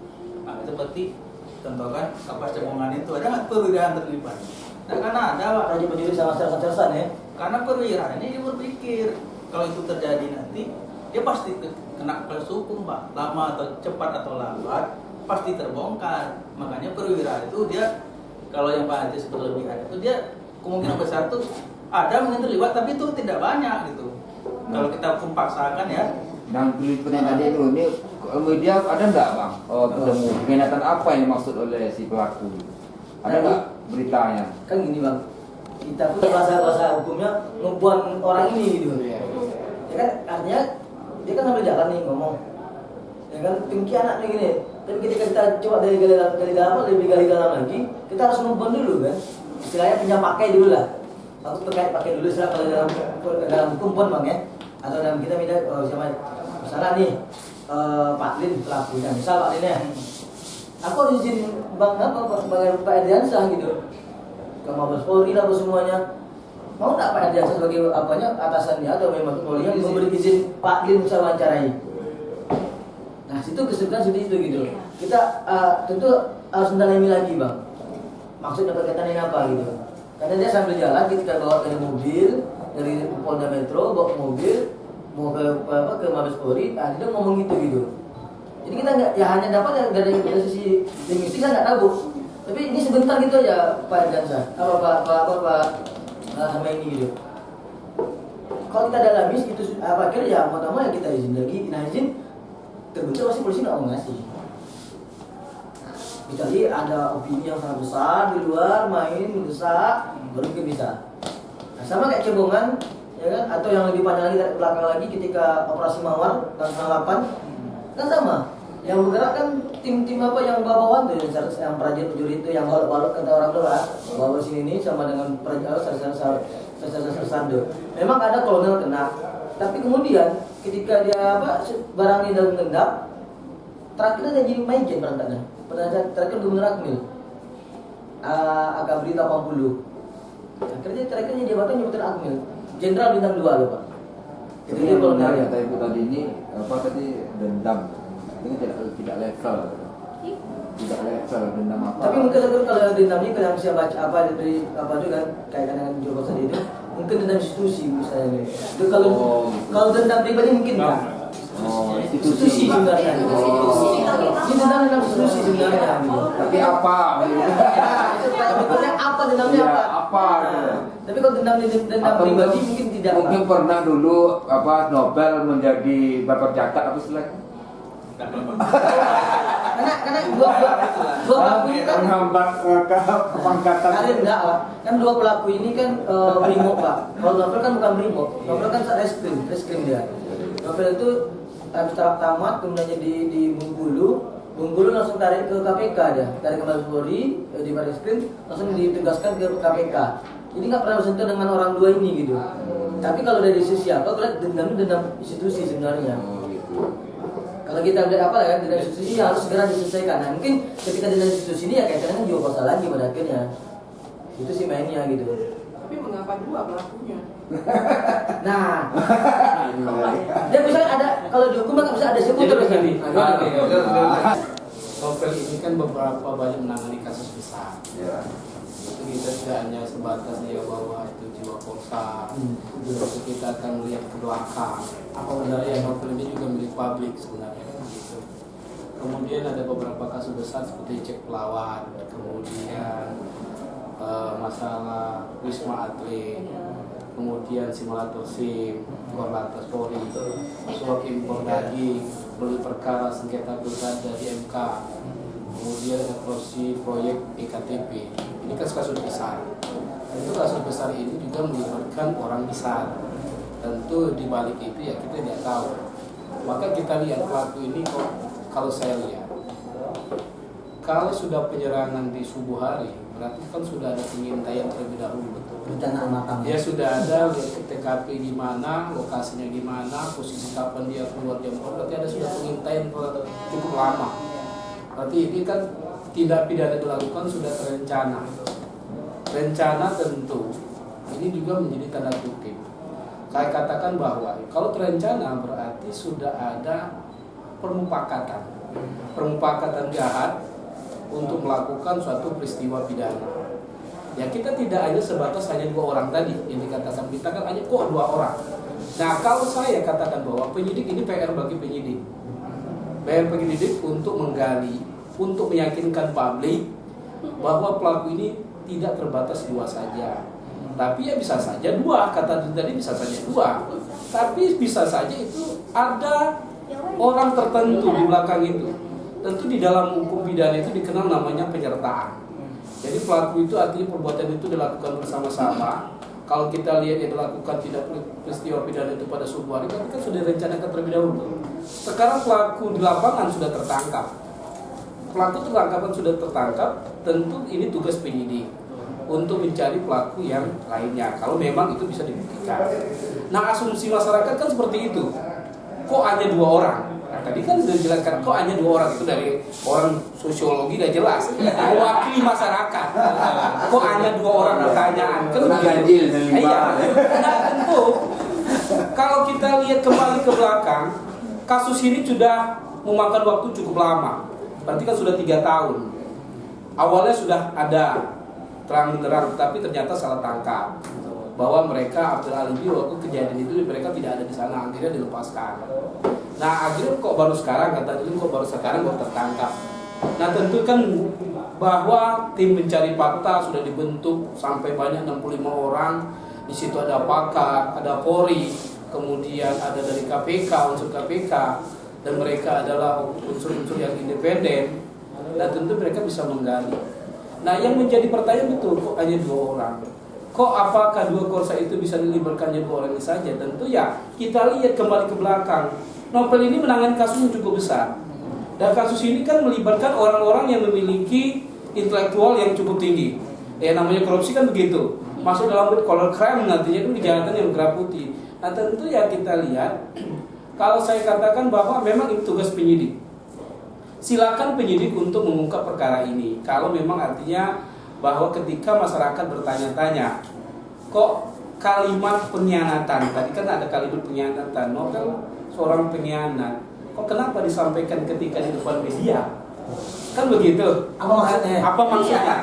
Nah, seperti contoh kan kapas cemongan itu ada nggak perwiraan terlibat? Nah, karena ada Pak. Raja berdiri sama sersan ya. Karena perwira ini dia berpikir kalau itu terjadi nanti dia pasti kena proses hukum Pak. Lama atau cepat atau lambat pasti terbongkar. Makanya perwira itu dia kalau yang fanatis berlebihan itu dia kemungkinan besar tuh ada mungkin terlibat tapi itu tidak banyak gitu. Kalau kita pun paksakan ya. Dan peliputan tadi itu ini media ada nggak Bang? Ketemu pengkhianatan apa yang dimaksud oleh si pelaku? Ada nggak beritanya? Kan gini Bang, kita pun bahasa hukumnya ngebuang orang ini gitu. Ya kan artinya dia kan sambil jalan nih ngomong. Ya kan pengkhianat nih gini. Tapi ketika kita coba dari gali dalam lagi, kita harus ngebuang dulu kan. Istilahnya punya pakai dulu lah. Aku terkait pakai dulu setelah kalau dalam hukum pun Bang ya. Atau dalam kita misalnya nih Pak Lin pelakunya, misal Pak Lin ya Aku harus izin bang Pak Ardiansyah gitu, ke Mabes Polri lah semuanya. Mau nggak Pak Ardiansyah sebagai apanya atasannya atau memang Polri yang memberi izin Pak Lin bisa wawancarai? Nah situ kesulitan seperti itu gitu. Kita tentu harus mendalami lagi bang. Maksudnya berkaitan dengan apa gitu? Karena dia sambil jalan ketika bawa dari mobil dari Polda Metro bawa mobil mau ke Mabes Polri, dia ngomong gitu. Jadi kita nggak ya hanya dapat dari sisi linguistik kan nggak tahu. Tapi ini sebentar gitu aja Pak Ardiansyah, Pak sama ini gitu. Kalau kita dalami itu apa kira ya pertama ya kita izin lagi, nah izin terbentuk pasti polisi nggak mau ngasih. Kecuali ada opini yang sangat besar di luar main mendesak baru mungkin bisa. Nah, sama kayak cebongan ya kan, atau yang lebih panjang lagi dari belakang lagi ketika operasi Mawar tahun 98 kan sama. Yang bergerak kan tim-tim apa yang bawa-bawaan tuh yang prajurit itu yang balok kata orang tua bawa sini ini sama dengan prajurit sando. Memang ada kolonel kena, tapi kemudian ketika dia barang ini dalam gendap, terakhir dia jadi majen berangkatnya. Terakhir Gubernur Akmil, Akabri 80. Terakhirnya jabatan Jabatan Akmil, Jenderal bintang 2 loh Pak. Jadi yang benar kata ibu tadi ini dendam. Ini tidak level dendam apa? Tapi mungkin kalau dendam ini yang saya baca apa dari apa itu kan kaitan dengan Joko tadi itu mungkin dendam institusi misalnya. Itu kalau dendam pribadi mungkin enggak. Institusi sebenarnya. Ini dendam institusi sebenarnya. Tapi apa? Betulnya apa dendamnya apa? Apa? Tapi kalau dendam pribadi mungkin tidak. Mungkin pernah dulu Nobel menjadi bapak jakat apa istilahnya? Karena dua pelaku ini kan menghambat kepangkatan. Enggak Pak. Kan dua pelaku ini kan brimob Pak. Kalau Novel kan bukan brimob. Novel kan reskrim dia. Novel itu tamat kemudian di Bengkulu langsung tarik ke KPK dia. Tarik ke Mabes Polri di Barreskrim langsung ditugaskan ke KPK. Jadi nggak pernah bersentuh dengan orang dua ini gitu. Tapi kalau dari sisi apa? Kalau dendam institusi sebenarnya. Kalau kita lihat apa ya, dendam institusi harus segera diselesaikan. Nah mungkin ketika dendam institusi ini ya kaitannya juga kosa lagi pada akhirnya. Itu sih mainnya gitu. Tapi mengapa dua pelakunya? Nah, dia bisa ada kalau dihukum kan bisa ada sekutu begini. Novel ini kan beberapa banyak menangani kasus besar. Ya. Itu kita tidak hanya sebatas dia bawa itu jiwa korsa. Terus kita akan melihat ke belakang. Apa sebenarnya novel ini juga milik publik sebenarnya. Gitu. Kemudian ada beberapa kasus besar seperti cek pelawat, kemudian masalah Wisma Atlet, kemudian simulator SIM, Korlantas Polri, suap impor daging, beli perkara sengketa pilkada di MK, kemudian ada korupsi proyek EKTP. Ini kan kasus besar. Tentu kasus besar ini juga melibatkan orang besar. Tentu di balik itu ya kita tidak tahu. Maka kita lihat pelaku ini kok, kalau saya lihat, kalau sudah penyerangan di subuh hari, berarti kan sudah ada pengintaian terlebih dahulu, betul. Rencana matang. Dia sudah ada lihat ke TKP di mana, lokasinya di mana, posisi kapan dia keluar jam berapa, berarti ada sudah pengintaian cukup lama. Berarti ini kan tindak pidana dilakukan sudah terencana. Rencana tentu ini juga menjadi tanda kutip. Saya katakan bahwa kalau terencana berarti sudah ada permupakatan jahat untuk melakukan suatu peristiwa pidana. Ya kita tidak hanya sebatas hanya 2 orang tadi yang dikatakan, kita kan hanya kok 2 orang. Nah kalau saya katakan bahwa penyidik ini PR bagi penyidik, untuk menggali, untuk meyakinkan publik bahwa pelaku ini tidak terbatas 2 saja, tapi ya bisa saja 2, kata tadi bisa saja 2, tapi bisa saja itu ada orang tertentu di belakang itu. Tentu di dalam hukum pidana itu dikenal namanya penyertaan. Jadi pelaku itu artinya perbuatan itu dilakukan bersama-sama. Kalau kita lihat yang dilakukan tidak peristiwa pidana itu pada subuh hari, tapi kan sudah direncanakan terlebih dahulu. Sekarang pelaku di lapangan sudah tertangkap. Tentu ini tugas penyidik untuk mencari pelaku yang lainnya. Kalau memang itu bisa dibuktikan. Nah asumsi masyarakat kan seperti itu. kok hanya 2 orang? Nah, tadi kan sudah dijelaskan kok hanya 2 orang, itu dari orang sosiologi udah jelas mewakili masyarakat. Kok hanya 2 orang pertanyaan? Kan ganjil dan 5. iya. Nah, tentu kalau kita lihat kembali ke belakang, kasus ini sudah memakan waktu cukup lama. Berarti kan sudah 3 tahun. Awalnya sudah ada terang benderang, tapi ternyata salah tangkap bahwa mereka Abdul Alibi waktu kejadian itu mereka tidak ada di sana, akhirnya dilepaskan. Nah akhirnya kok baru sekarang, kata Lilin kok baru sekarang baru tertangkap. Nah tentu kan bahwa tim pencari fakta sudah dibentuk sampai banyak 65 orang. Di situ ada pakar, ada Polri, kemudian ada dari KPK, unsur KPK, dan mereka adalah unsur-unsur yang independen. Dan tentu mereka bisa menggali. Nah yang menjadi pertanyaan betul, kok hanya 2 orang? Kok apakah 2 korsa itu bisa dilibatkannya 2 orang ini saja? Tentu ya kita lihat kembali ke belakang. Novel ini menangani kasus yang cukup besar. Dan kasus ini kan melibatkan orang-orang yang memiliki intelektual yang cukup tinggi. Namanya korupsi kan begitu. Masuk dalam color crime nantinya itu kejahatan yang bergerak putih. Nah tentu ya kita lihat, kalau saya katakan bahwa memang itu tugas penyidik. Silakan penyidik untuk mengungkap perkara ini. Kalau memang artinya bahwa ketika masyarakat bertanya-tanya, kok kalimat pengkhianatan, tadi kan ada kalimat pengkhianatan, Novel seorang pengkhianat, kok kenapa disampaikan ketika di depan media? Kan begitu. Apa maksudnya? Apa maksudnya?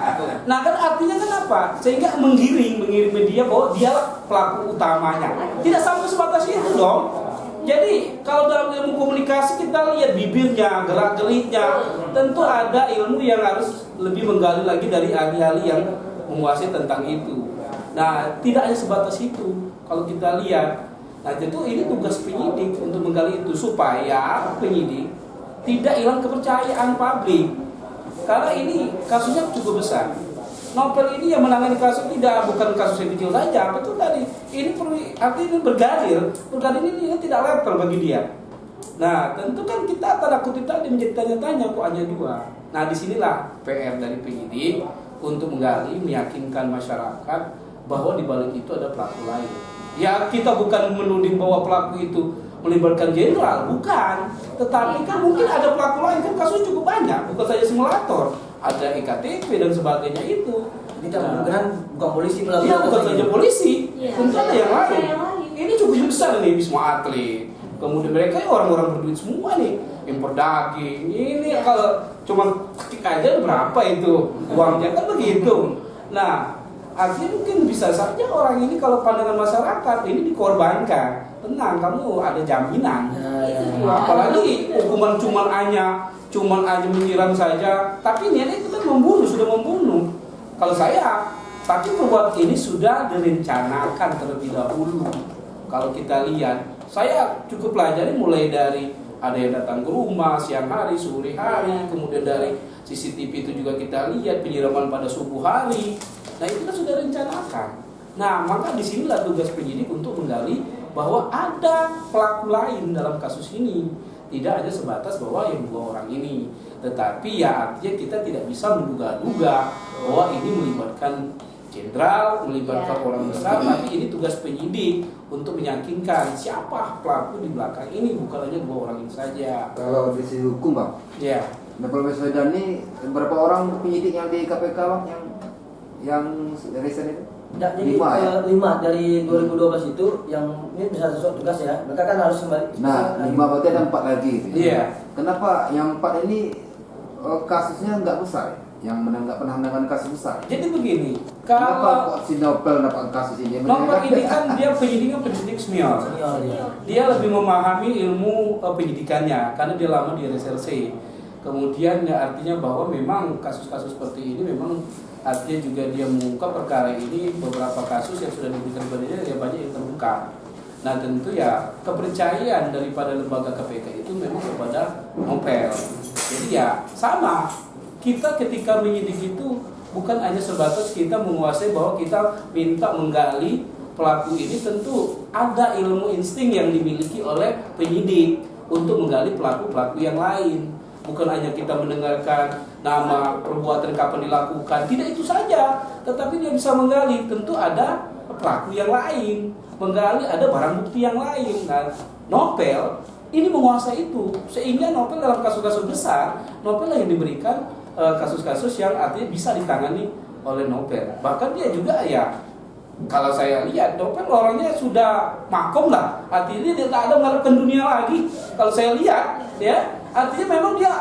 Nah kan artinya kan apa? Sehingga menggiring media bahwa dia pelaku utamanya. Tidak sampai sebatas itu dong. Jadi kalau dalam ilmu komunikasi kita lihat bibirnya, gerak-geriknya, tentu ada ilmu yang harus lebih menggali lagi dari ahli-ahli yang menguasai tentang itu. Nah tidak hanya sebatas itu. Kalau kita lihat, nah tentu ini tugas penyidik untuk menggali itu supaya penyidik tidak hilang kepercayaan publik. Karena ini kasusnya cukup besar. Novel ini yang menangani kasus bukan kasus yang kecil saja, betul tadi. Ini perlu artinya bergalir ini tidak level bagi dia. Nah, tentu kan kita tanda kutip tadi menjadi tanya-tanya kok hanya 2. Nah, disinilah PR dari penyidik untuk menggali, meyakinkan masyarakat bahwa di balik itu ada pelaku lain. Ya, kita bukan menuding bahwa pelaku itu melibatkan jenderal, bukan. Tetapi kan mungkin ada pelaku lain, kan kasusnya cukup banyak, bukan saja simulator. Ada EKTP dan sebagainya itu. Kita kemungkinan bukan polisi melakukan. Iya, bukan saja polisi, tentu ada yang lain. Yang lain. Ini cukup besar nih, Wisma Atlet. Kemudian mereka orang-orang berduit semua nih, impor daging. Ini kalau cuma ketik aja berapa itu uangnya kan begitu. Nah, artinya mungkin bisa saja orang ini kalau pandangan masyarakat ini dikorbankan. Tenang, kamu ada jaminan. Apalagi hukuman cuman hanya menyiram saja, tapi niatnya itu kan sudah membunuh. Kalau saya, tapi perbuatan ini sudah direncanakan terlebih dahulu. Kalau kita lihat, saya cukup pelajari mulai dari ada yang datang ke rumah siang hari, sore hari, kemudian dari CCTV itu juga kita lihat penyiraman pada subuh hari. Nah itu kan sudah direncanakan. Nah maka disinilah tugas penyidik untuk menggali bahwa ada pelaku lain dalam kasus ini. Tidak hanya sebatas bahwa yang 2 orang ini, tetapi ya artinya kita tidak bisa menduga-duga bahwa ini melibatkan jenderal, melibatkan orang besar, tapi ini tugas penyidik untuk meyakinkan siapa pelaku di belakang ini, bukan hanya 2 orang ini saja. Kalau di sisi hukum Bang, Ya. Novel Baswedan ini berapa orang penyidik yang di KPK Bang yang recent itu? Jadi 5 ya? 5 dari 2012 itu yang ini bisa sesuai tugas ya. Mereka kan harus kembali. Nah, 5 berarti ada 4 lagi gitu. Iya. Kenapa yang 4 ini kasusnya nggak besar? Yang nggak pernah menangani kasus besar. Jadi begini, Kenapa kalau kok si Novel dapat kasus ini? Novel ini kan dia penyidik senior. Dia lebih memahami ilmu penyidikannya karena dia lama di reserse. Kemudian ya artinya bahwa memang kasus-kasus seperti ini memang artinya juga dia mengungkap perkara ini, beberapa kasus yang sudah diberikan kepadanya ya banyak yang terungkap. Nah tentu ya kepercayaan daripada lembaga KPK itu memang kepada Novel. Jadi ya sama, kita ketika menyidik itu bukan hanya sebatas kita menguasai bahwa kita minta menggali pelaku ini, tentu ada ilmu insting yang dimiliki oleh penyidik untuk menggali pelaku-pelaku yang lain. Bukan hanya kita mendengarkan nama perbuatan kapan dilakukan, tidak itu saja, tetapi dia bisa menggali, tentu ada pelaku yang lain, menggali ada barang bukti yang lain. Nah, Novel ini menguasai itu, sehingga novel dalam kasus-kasus besar, novel lah yang diberikan kasus-kasus yang artinya bisa ditangani oleh novel. Bahkan dia juga ya, kalau saya lihat novel orangnya sudah makom lah, artinya dia tak ada mengharapkan dunia lagi. Kalau saya lihat ya, artinya memang dia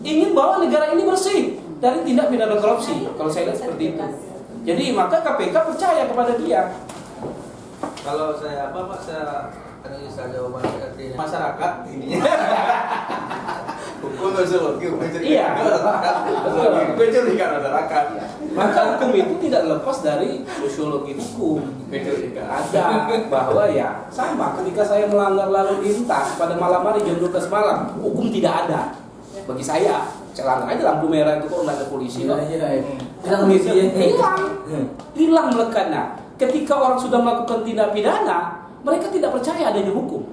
ingin bahwa negara ini bersih dari tindak pidana korupsi. Kalau saya lihat seperti itu. Jadi maka KPK percaya kepada dia. Kalau saya Pak, saya analisa jawaban artinya masyarakat ini. Hukum sosiologi, Iya. pencurigaan masyarakat. Maka hukum itu tidak lepas dari sosiologi hukum. Ada bahwa ya sama ketika saya melanggar lalu lintas pada malam hari jam 12 malam, hukum tidak ada. Bagi saya, celana aja lampu merah itu kok nggak ada polisi kok. Hilang melekatnya. Ketika orang sudah melakukan tindak pidana, mereka tidak percaya adanya hukum.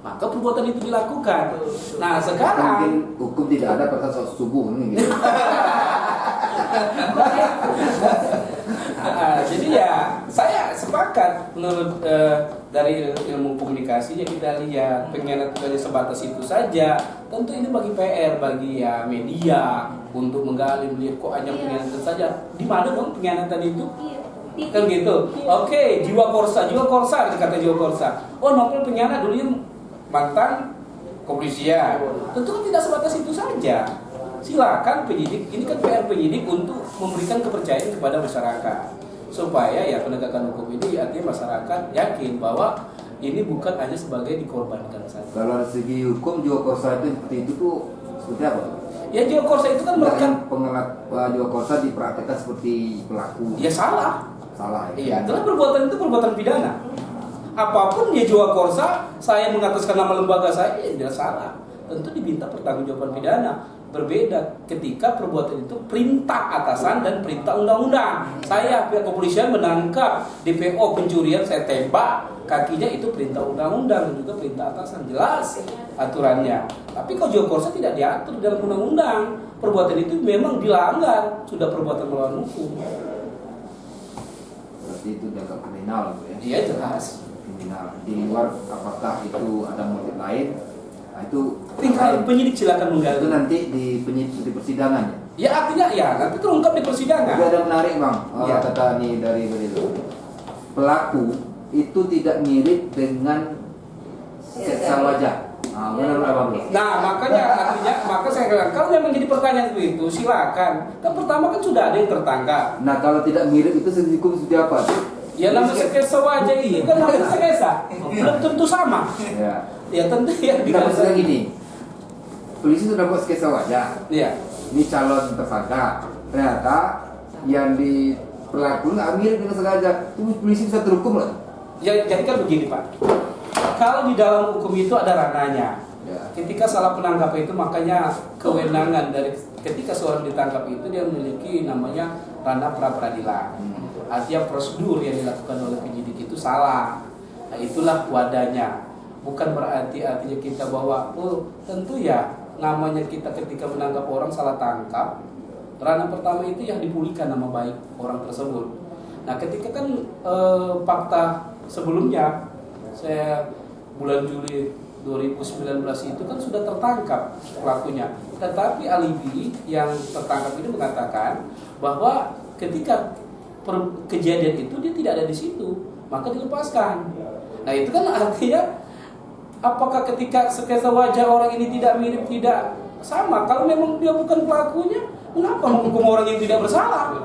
Maka perbuatan itu dilakukan. Nah sekarang Mungkin hukum tidak ada pada saat subuh nih. Gitu. Jadi ya saya sepakat menurut dari ilmu komunikasi ya kita lihat pengkhianatan hanya sebatas itu saja. Tentu ini bagi PR bagi ya media untuk menggali melihat kok hanya pengkhianatan saja. Di mana dong pengkhianatan itu? Kan gitu. Oke, jiwa korsa dikata jiwa korsa. Oh, novel pengkhianat dulunya mantan kepolisian. Tentu kan tidak sebatas itu saja. Silakan penyidik, ini kan PR penyidik untuk memberikan kepercayaan kepada masyarakat supaya ya penegakan hukum ini artinya masyarakat yakin bahwa ini bukan hanya sebagai dikorbankan saja. Kalau dari segi hukum jiwa korsa itu seperti itu tuh seperti apa? Ya jiwa korsa itu kan merupakan jiwa korsa dipraktekkan seperti pelaku. ya salah. Salah ya. Iya, karena perbuatan itu perbuatan pidana. Apapun dia jiwa korsa, saya mengataskan nama lembaga saya, ya tidak salah. Tentu diminta pertanggungjawaban pidana. Berbeda ketika perbuatan itu perintah atasan dan perintah undang-undang. Saya pihak kepolisian menangkap DPO pencurian, saya tembak kakinya, itu perintah undang-undang dan juga perintah atasan, jelas aturannya. Tapi kalau jiwa korsa tidak diatur dalam undang-undang, perbuatan itu memang dilanggar, sudah perbuatan melawan hukum. Berarti itu dianggap kriminal gitu ya. Iya jelas. Kriminal. Di luar apakah itu ada motif lain? Nah, itu Tinggal penyidik silakan itu menggali. nanti di persidangan ya. Ya artinya ya nanti terungkap di persidangan. Tapi ada menarik bang, Ya. kata nih dari Beliau. Pelaku itu tidak mirip dengan sketsa wajah. Nah, benar bang. Nah makanya artinya maka saya katakan kalau memang jadi pertanyaan itu silakan. Kan pertama kan sudah ada yang tertangkap. Nah kalau tidak mirip itu hukum seperti apa? Ya nama sketsa wajah itu kan namanya sketsa. Belum tentu sama. Ya. Ya tentu ya. Kita maksudnya gini, polisi sudah buat sketsa wajah. Iya. Ini calon tersangka. Ternyata yang di pelaku nggak mirip dengan sengaja. Itu polisi bisa terhukum loh. Ya jadi kan begini Pak. Kalau di dalam hukum itu ada ranahnya. Ya. Ketika salah penangkap itu makanya kewenangan dari ketika seorang ditangkap itu dia memiliki namanya ranah pra peradilan. Artinya prosedur yang dilakukan oleh penyidik itu salah. Nah, itulah wadahnya. Bukan berarti artinya kita bahwa tentu ya namanya kita ketika menangkap orang salah tangkap. Ranah pertama itu yang dipulihkan nama baik orang tersebut. Nah, ketika kan fakta sebelumnya saya bulan Juli 2019 itu kan sudah tertangkap pelakunya. Tetapi alibi yang tertangkap ini mengatakan bahwa ketika kejadian itu dia tidak ada di situ, maka dilepaskan. Nah itu kan artinya apakah ketika sketsa wajah orang ini tidak mirip, tidak sama? Kalau memang dia bukan pelakunya, kenapa menghukum orang yang tidak bersalah?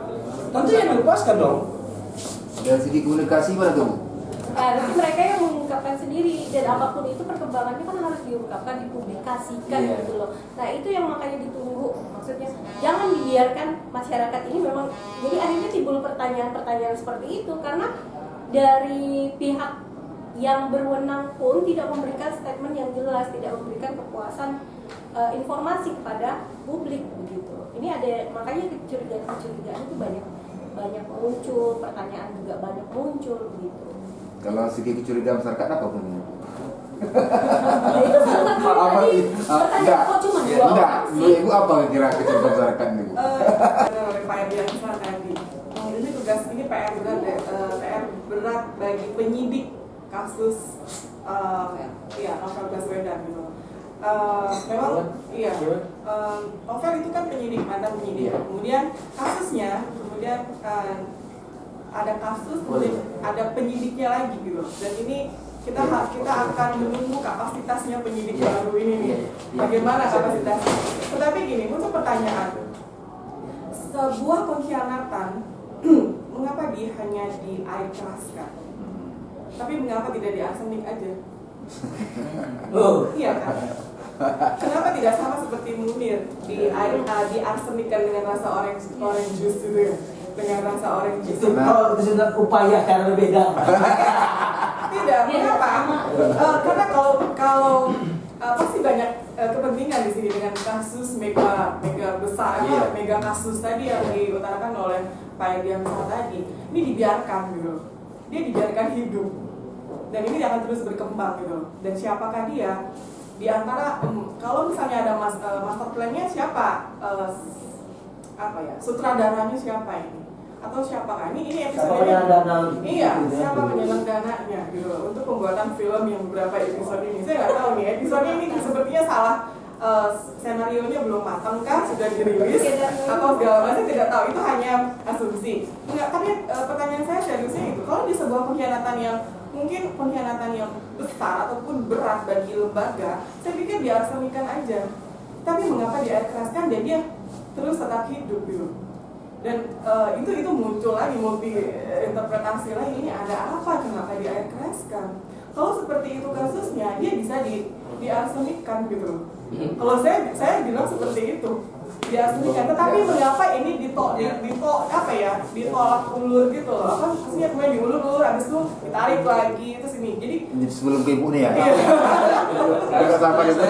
Tentu yang dilepaskan dong. Dari segi komunikasi mana tuh? Berarti mereka yang mengungkapkan sendiri, dan apapun itu perkembangannya kan harus diungkapkan, dipublikasikan Iya. gitu loh. Nah itu yang makanya ditunggu, maksudnya jangan dibiarkan masyarakat ini memang, jadi akhirnya timbul pertanyaan-pertanyaan seperti itu karena dari pihak yang berwenang pun tidak memberikan statement yang jelas, tidak memberikan kepuasan informasi kepada publik begitu. Ini ada makanya kecurigaan itu banyak muncul, pertanyaan juga banyak muncul begitu. Kalau segi kecurigaan masyarakat apa pun? Nah, itu sangat Apa tadi itu? pertanyaan kok cuma dua Enggak, orang sih. ibu apa kira kecurigaan masyarakat nih? Ada oleh Pak Biansa tadi. Ini tugas ini PR berat bagi penyidik kasus Iya, Novel Baswedan gitu. Memang iya, Novel itu kan penyidik, mantan penyidik. Kemudian kasusnya, ada kasus, kemudian ada penyidiknya lagi gitu. Dan ini kita akan menunggu kapasitasnya penyidik baru ini nih. Bagaimana kapasitasnya? Tetapi gini, untuk pertanyaan, sebuah pengkhianatan mengapa dia hanya di air keraskan? Tapi mengapa tidak di arsenik aja? Iya kan? Kenapa tidak sama seperti Munir di arsenikkan dengan rasa orange juice itu ya? Dengan rasa orange juice. Itu kalau itu sudah upaya karena beda. Tidak, mengapa? Karena kalau pasti banyak kepentingan di sini dengan kasus mega besar, mega kasus tadi yang diutarakan oleh Pak Edi Amsal tadi. Ini dibiarkan gitu, dia dibiarkan hidup, dan ini akan terus berkembang gitu. Dan siapakah dia? Di antara kalau misalnya ada master plan-nya siapa? Sutradaranya siapa ini? Atau siapakah ini episode siapa penyelenggara dananya gitu untuk pembuatan film yang beberapa episode ini. Saya nggak tahu nih episode ini sepertinya salah, senarionya belum matang kah, sudah dirilis atau segala macam, tidak tahu, itu hanya asumsi. Enggak, tapi pertanyaan saya seriusnya itu, kalau di sebuah pengkhianatan yang mungkin pengkhianatan yang besar ataupun berat bagi lembaga, saya pikir diarsenikan aja. Tapi mengapa diairkeraskan dan dia terus tetap hidup gitu? Dan itu muncul lagi multi interpretasi lagi, ini ada apa, kenapa diairkeraskan? Kalau seperti itu kasusnya, dia bisa diarsenikan gitu. Kalau saya bilang seperti itu, diarsenikan. Tetapi mengapa ini ditolak ulur gitu loh? Apa maksudnya kemudian diulur-ulur, habis itu ditarik lagi itu sini. Jadi sebelum ke ibu nih ya. Sama gitu.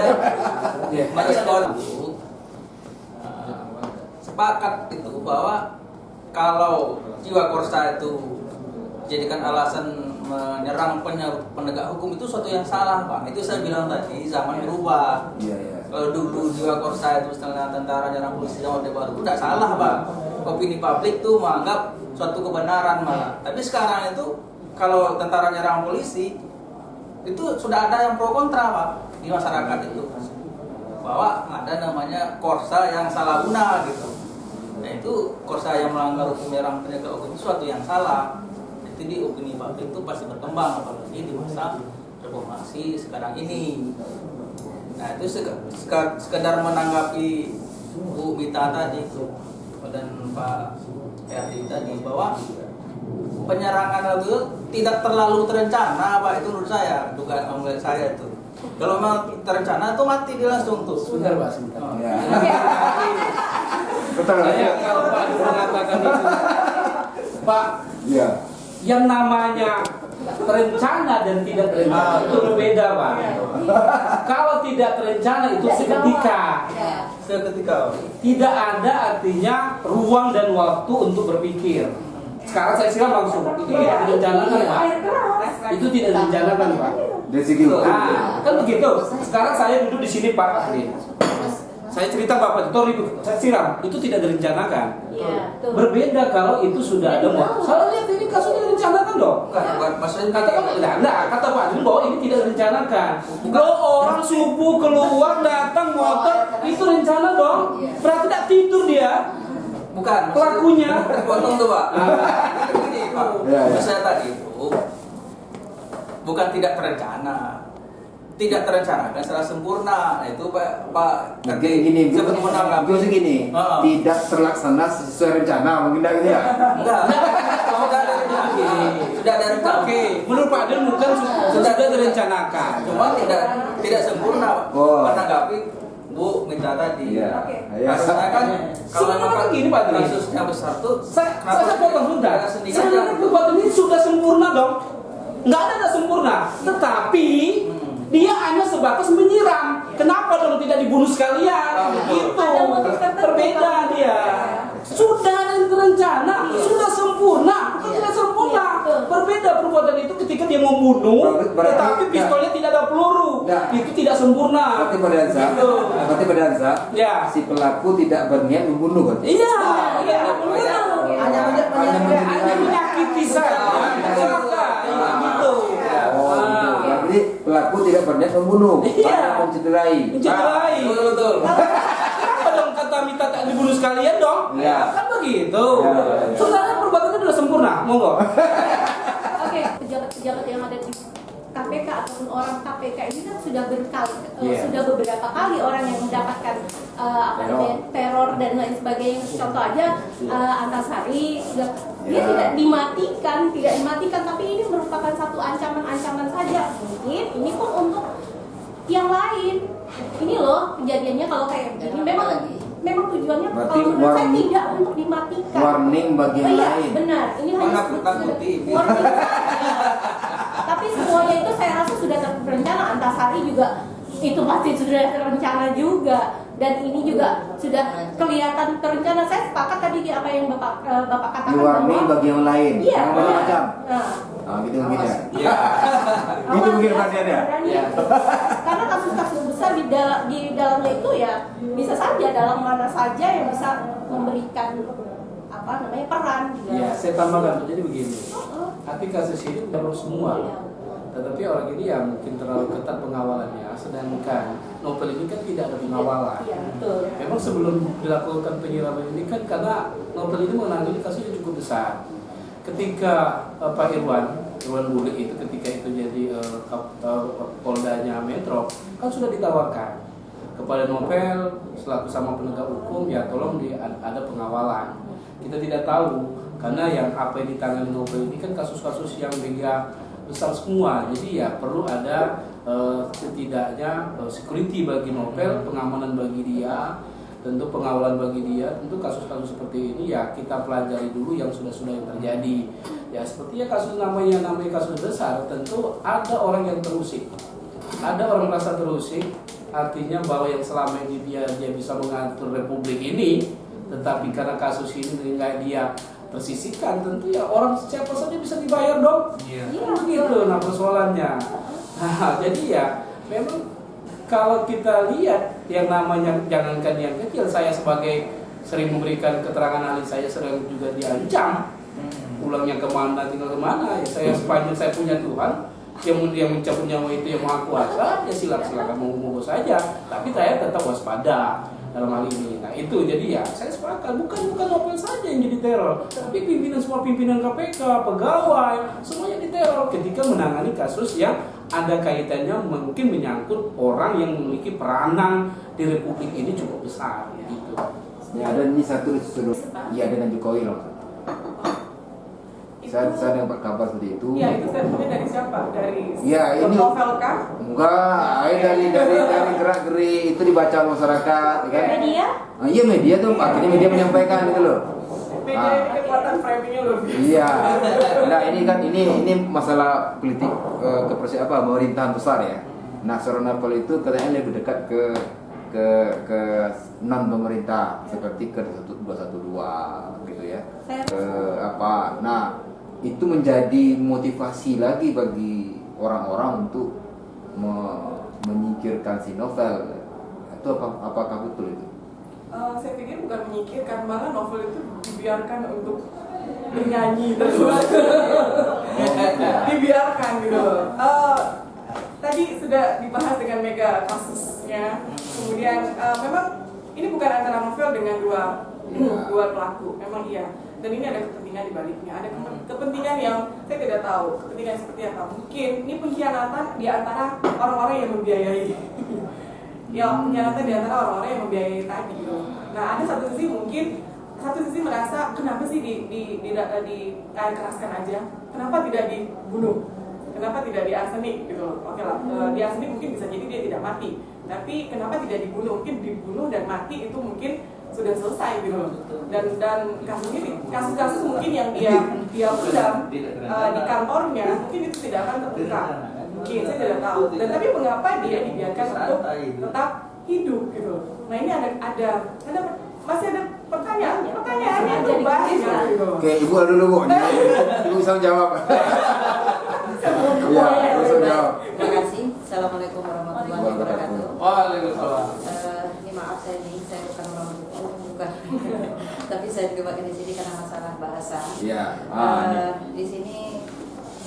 Sepakat itu bahwa kalau jiwa korsa itu jadikan alasan menyerang penegak hukum itu suatu yang salah, Pak. Itu saya bilang tadi, zaman berubah. Kalau dulu jiwa korsa itu setelah tentara nyerang polisi zaman Orde Baru itu tidak salah, Pak. Opini publik tuh menganggap suatu kebenaran malah. Tapi sekarang itu kalau tentara nyerang polisi itu sudah ada yang pro kontra, Pak, di masyarakat itu. Bahwa ada namanya korsa yang salah guna gitu. Nah itu korsa yang melanggar hukum, menyerang penegak hukum itu suatu yang salah. Itu di opini publik itu pasti berkembang, apalagi di masa reformasi sekarang ini. Nah itu sekedar menanggapi Bu Mita tadi dan Pak Herdi tadi bahwa penyerangan itu tidak terlalu terencana, Pak. Itu menurut saya, dugaan menurut saya itu. Kalau memang terencana tuh mati dia langsung tuh. Sebentar, Pak, sebentar. Betul. Kalau Pak mengatakan itu, Pak, yang namanya terencana dan tidak terencana itu berbeda, Pak. Kalau tidak terencana itu seketika. Tidak ada artinya ruang dan waktu untuk berpikir. Sekarang saya siram langsung. Itu tidak direncanakan, Pak. Itu tidak direncanakan, Pak. Dari segi Nah, kan begitu. Sekarang saya duduk di sini, Pak Ahli. Saya cerita Bapak itu ribut, saya siram, itu tidak direncanakan. Iya, betul. Berbeda kalau itu sudah ada. Saya lihat ini kasusnya direncanakan dong. Kata Pak Adil bahwa ini tidak direncanakan. Kalau orang subuh keluar datang motor itu rencana dong. Berarti tidak tidur dia. Bukan Pelakunya. potong tuh, Pak. Ini, Pak. Saya tadi itu bukan tidak terencana. Tidak terencanakan secara sempurna. Nah, itu Pak Gini, seperti menanggapi segini, tidak terlaksana sesuai rencana, mungkin gitu ya. Enggak. Sudah ada rencana. Oke, menurut Pak Adil bukan sudah direncanakan. Cuma tidak sempurna menanggapi Bu Minta tadi. Iya. Karena kan kalau memang gini, Pak Adil, kasus yang besar tuh saya potong sebentar. Sebenarnya perbuatan ini sudah sempurna dong. Nggak ada sempurna. Tetapi dia hanya sebatas menyiram. Kenapa dong tidak dibunuh sekalian? Begitu. Berbeda dia. Sudah ada yang terencana, sudah sempurna, bukan tidak sempurna. Berbeda perbuatan itu ketika dia membunuh, tetapi pistolnya tidak ada peluru. Itu tidak sempurna. Berarti pada Hansa, si pelaku tidak berniat membunuh kan? Iya, hanya menyakiti saja. Gitu. berarti pelaku tidak berniat membunuh, Iya. hanya mencederai. Mencederai. Betul. Kenapa dong kata minta tak dibunuh sekalian dong? Iya. Kan begitu. Iya. Sebenarnya perbuatannya sudah sempurna, monggo. Oke, pejabat-pejabat yang ada di KPK ataupun orang KPK ini kan sudah Iya. sudah beberapa kali orang yang mendapatkan teror dan lain sebagainya. Contoh aja Antasari sudah dia Iya. tidak dimatikan, tapi ini merupakan satu ancaman-ancaman saja. Mungkin ini pun untuk yang lain. Ini loh kejadiannya kalau kayak begini memang tujuannya Berarti kalau menurut saya warning- tidak untuk dimatikan. Warning bagi yang Iya, lain. benar. Ini hanya Menakut-nakuti. warning. Tapi semuanya itu saya rasa sudah terencana. Antasari juga itu pasti sudah terencana juga, dan ini juga sudah kelihatan terencana. Saya sepakat tadi di apa yang bapak katakan Warning bagi yang lain. iya, Yang macam-macam. Nah, Nah, gitu mungkin ya. Iya. Gitu mungkin perhatiannya. Iya. Karena kasus-kasus besar di dalamnya itu ya bisa saja dalam mana saja yang bisa memberikan peran. Ya, saya tambahkan. Jadi begini. Tapi kasus ini perlu semua. Iya. Tetapi orang ini ya mungkin terlalu ketat pengawalannya, sedangkan novel ini kan tidak ada pengawalan. Iya, betul. Memang sebelum dilakukan penyiraman ini kan karena novel ini menangani kasus yang cukup besar. Ketika Pak Irwan Bule itu ketika itu jadi Poldanya Metro kan sudah ditawarkan kepada novel selaku sama penegak hukum ya tolong ada pengawalan. Kita tidak tahu karena yang apa yang ditangani novel ini kan kasus-kasus yang mega besar semua, jadi ya perlu ada setidaknya security bagi novel, pengamanan bagi dia, tentu pengawalan bagi dia. Tentu kasus-kasus seperti ini ya kita pelajari dulu yang sudah-sudah yang terjadi. Ya sepertinya kasus namanya kasus besar, tentu ada orang yang terusik, ada orang merasa terusik, artinya bahwa yang selama ini dia bisa mengatur republik ini, tetapi karena kasus ini sehingga dia tersisihkan, tentu ya orang siapa saja bisa dibayar dong. Iya. Kan begitu nah persoalannya. Nah, jadi ya memang kalau kita lihat yang namanya jangankan yang kecil, saya sebagai sering memberikan keterangan ahli, saya sering juga diancam. Pulangnya kemana, tinggal kemana, ya saya sepanjang saya punya Tuhan yang mencabut nyawa itu yang maha kuasa, ya silakan mau saja, tapi saya tetap waspada dalam hal ini. Nah itu jadi ya saya sepakat bukan novel saja yang jadi teror, tapi semua pimpinan KPK, pegawai, semuanya diteror ketika menangani kasus yang ada kaitannya mungkin menyangkut orang yang memiliki peranan di republik ini cukup besar gitu. Ya ada ini satu disuruh. Iya ada dan Jokowi loh. Saya dapat kabar seperti itu. Iya, itu statementnya dari siapa? Dari Ya, ini- novel kah? Enggak, dari gerak-geri itu dibaca oleh masyarakat, ya kan? Media? Iya media tuh, akhirnya media menyampaikan gitu loh. Media ini kekuatan framingnya luar biasa. Iya. Nah ini kan ini masalah politik pemerintahan besar ya. Nah seorang novel itu katanya lebih dekat ke non pemerintah seperti ke 212 gitu ya. Nah itu menjadi motivasi lagi bagi orang-orang untuk menyingkirkan si novel. Itu apakah betul itu? Saya pikir bukan menyingkirkan, malah novel itu dibiarkan untuk bernyanyi terus. Dibiarkan gitu. Tadi sudah dibahas dengan mega kasusnya. Kemudian memang ini bukan antara novel dengan dua pelaku. Memang iya. Dan ini ada kepentingan di baliknya. Ada kepentingan yang saya tidak tahu. Kepentingan seperti apa? Mungkin ini pengkhianatan di antara orang-orang yang membiayai. Ya, pengkhianatan di antara orang-orang yang membiayai tadi. Nah, ada satu sisi merasa kenapa sih di air keraskan aja? Kenapa tidak dibunuh? Kenapa tidak diarsenik gitu? Oke lah, diarsenik mungkin bisa jadi dia tidak mati. Tapi kenapa tidak dibunuh? Mungkin dibunuh dan mati itu mungkin sudah selesai gitu. Dan kasus-kasus mungkin yang dia undang di kantornya mungkin itu tidak akan terbuka. Mungkin saya tidak tahu. Dan tapi mengapa dia dibiarkan untuk tetap hidup gitu? Nah ini masih ada pertanyaannya itu banyak gitu. Oke, Ibu dulu Bu. Ibu bisa jawab. Iya, langsung jawab. Terima kasih. Assalamualaikum warahmatullahi wabarakatuh. Waalaikumsalam. Ini maaf saya bukan orang hukum, bukan. Tapi saya juga pakai di sini karena masalah bahasa. Iya. Di sini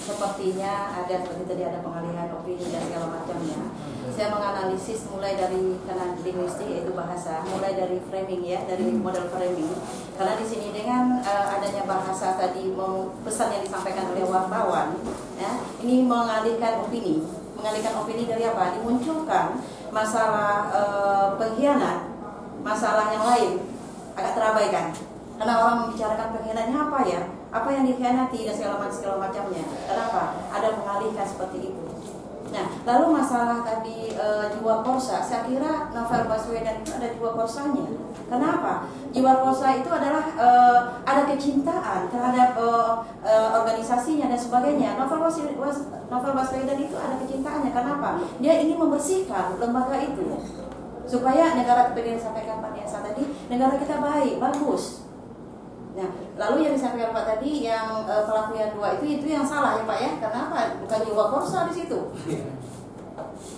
sepertinya ada seperti tadi ada pengalihan opini dan segala macamnya. Saya menganalisis mulai dari karena linguistik yaitu bahasa, mulai dari framing ya, dari model framing. Karena di sini dengan adanya bahasa tadi pesan yang disampaikan oleh wartawan, ya, ini mengalihkan opini dari apa? Dimunculkan masalah pengkhianat, masalah yang lain agak terabaikan. Karena orang membicarakan pengkhianatnya apa ya? Apa yang dikhianati dan segala macamnya. Kenapa? Ada mengalihkan seperti itu. Nah, lalu masalah tadi jiwa korsa, saya kira novel Baswedan itu ada jiwa korsanya. Kenapa? Jiwa korsa itu adalah ada kecintaan terhadap organisasinya dan sebagainya. Novel Baswedan itu ada kecintaannya. Kenapa? Dia ingin membersihkan lembaga itu supaya negara, seperti yang disampaikan Pak Niasa tadi, negara kita baik, bagus. Nah, lalu yang disampaikan Pak tadi yang pelaku yang 2 itu yang salah ya Pak ya, karena apa? Bukan jiwa korsa di situ.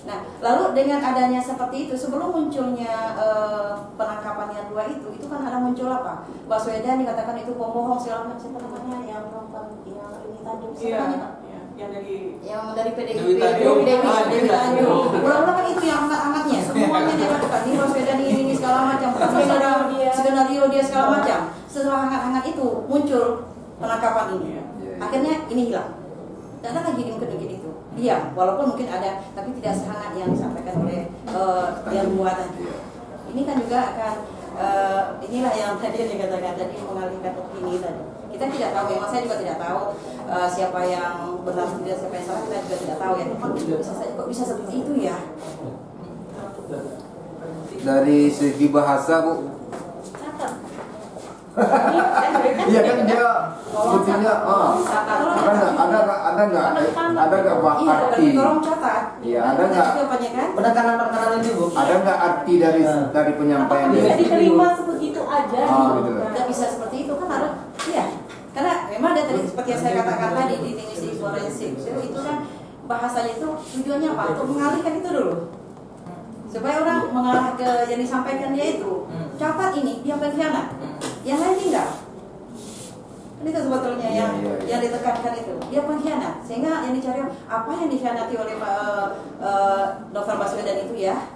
Nah, lalu dengan adanya seperti itu, sebelum munculnya penangkapan yang 2 itu kan ada muncul apa? Baswedan dikatakan itu pembohong segala macam, siapa namanya yang ini tadi siapa Pak? Yang dari PDIP, Dewi Tanjung. Mudah-mudahan kan itu yang hangat-hangatnya, semuanya dikatakan ini Baswedan ini segala macam, skenario dia segala macam. Setelah hangat-hangat itu muncul penangkapan ini. Akhirnya ini hilang. Tidak ada lagi mungkin itu. Diam, walaupun mungkin ada, tapi tidak sehangat yang disampaikan oleh yang buat tadi. Ini kan juga akan inilah yang tadi yang dikatakan tadi mengalihkan opini tadi. Kita tidak tahu, memang saya juga tidak tahu siapa yang benar tidak, siapa yang salah, kita juga tidak tahu ya. Kok bisa seperti itu ya? Dari segi bahasa Bu, iya kan dia sebetulnya ada nggak arti? Tolong catat. Iya, ada nggak Penekanan ini Bu. ada nggak arti dari penyampaian Bisa dia? diterima sebegitu aja Gitu. Tidak bisa seperti itu kan harus, iya. Karena memang ada tadi seperti yang saya katakan tadi di linguistik forensik itu kan bahasanya itu tujuannya apa? Untuk mengalihkan itu dulu. Supaya orang mengarah ke yang disampaikan dia itu. Catat ini dia pengkhianat. Yang lain tinggal. Kan itu sebetulnya yang ditekankan itu. Dia pengkhianat. Sehingga yang dicari apa yang dikhianati oleh Novel Baswedan itu ya?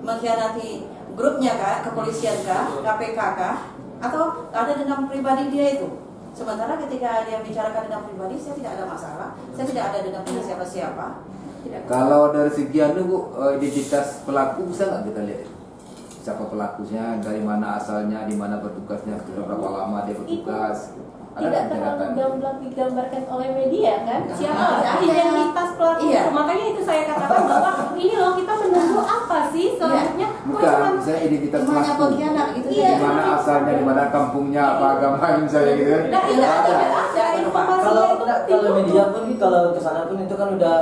Mengkhianati grupnya kah, kepolisian kah, KPK kah, atau ada dendam pribadi dia itu. Sementara ketika dia bicarakan dendam pribadi, saya tidak ada masalah. Saya tidak ada dendam dengan siapa-siapa. Kalau dari segi Bu, identitas pelaku bisa nggak kita lihat? Siapa pelakunya, dari mana asalnya, di mana bertugasnya, sudah berapa lama dia bertugas? Tidak terlalu gamblang digambarkan oleh media kan? Nah, Siapa identitas pelaku? Iya. Makanya itu saya katakan bahwa ini loh kita menunggu apa sih selanjutnya? Bukan, misalnya identitas Semuanya pelaku. pengkhianat gitu. Iya. Di mana asalnya, di mana kampungnya, apa agamanya misalnya gitu. Nah, itu ada informasinya itu Kalau media pun kalau kesana pun itu kan udah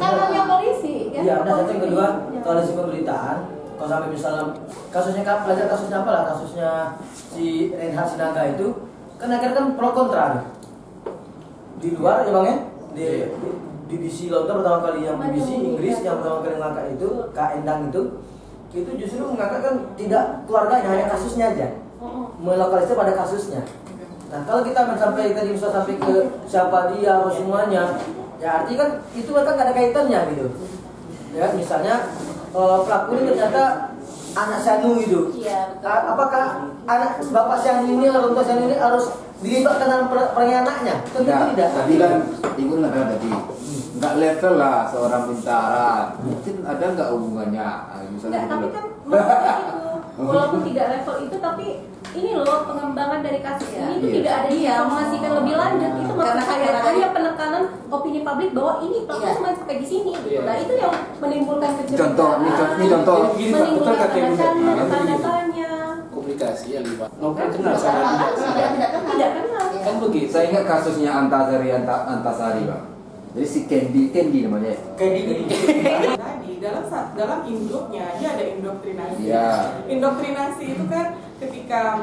caranya polisi kan? Iya, dan satu yang kedua kalau si pemberitaan, kalau sampai misalnya kasusnya kan pelajar kasusnya apa lah, kasusnya si Reinhard Sinaga itu kan akhirnya kan pro kontra di luar ya bang ya, di BBC London pertama kali yang BBC Inggris yang pertama kali mengangkat itu Kak Endang itu justru mengangkat kan tidak keluarganya, hanya kasusnya aja, melokalisir pada kasusnya. Nah kalau kita sampai tadi bisa sampai ke siapa dia atau semuanya, ya artinya kan itu kan nggak ada kaitannya gitu. Ya misalnya pelaku ini ternyata anak Syahnu gitu. Iya, betul. Apakah anak bapak Syahnu ini atau untuk Syahnu ini harus dilibatkan dalam anaknya? Tentu tidak. Tadi kan Ibu nggak tadi, nggak level lah seorang bintara. Mungkin ada nggak hubungannya? Misalnya Enggak, tapi kan maksudnya itu walaupun tidak level itu tapi ini loh pengembangan dari kasus ini itu tidak ada diinformasikan lebih lanjut itu maksud saya hanya penekanan opini publik bahwa ini pelaku cuma sampai di sini. Nah itu yang menimbulkan kecurigaan. Ini contoh. Menimbulkan tanda tanya. Komunikasi yang libat. Kan Kenal sama dia. Tidak kenal. Kan begitu. Saya ingat kasusnya Antasari Bang. Jadi si Candy namanya. Tadi dalam induknya dia ada indoktrinasi. Iya. Indoktrinasi itu kan ketika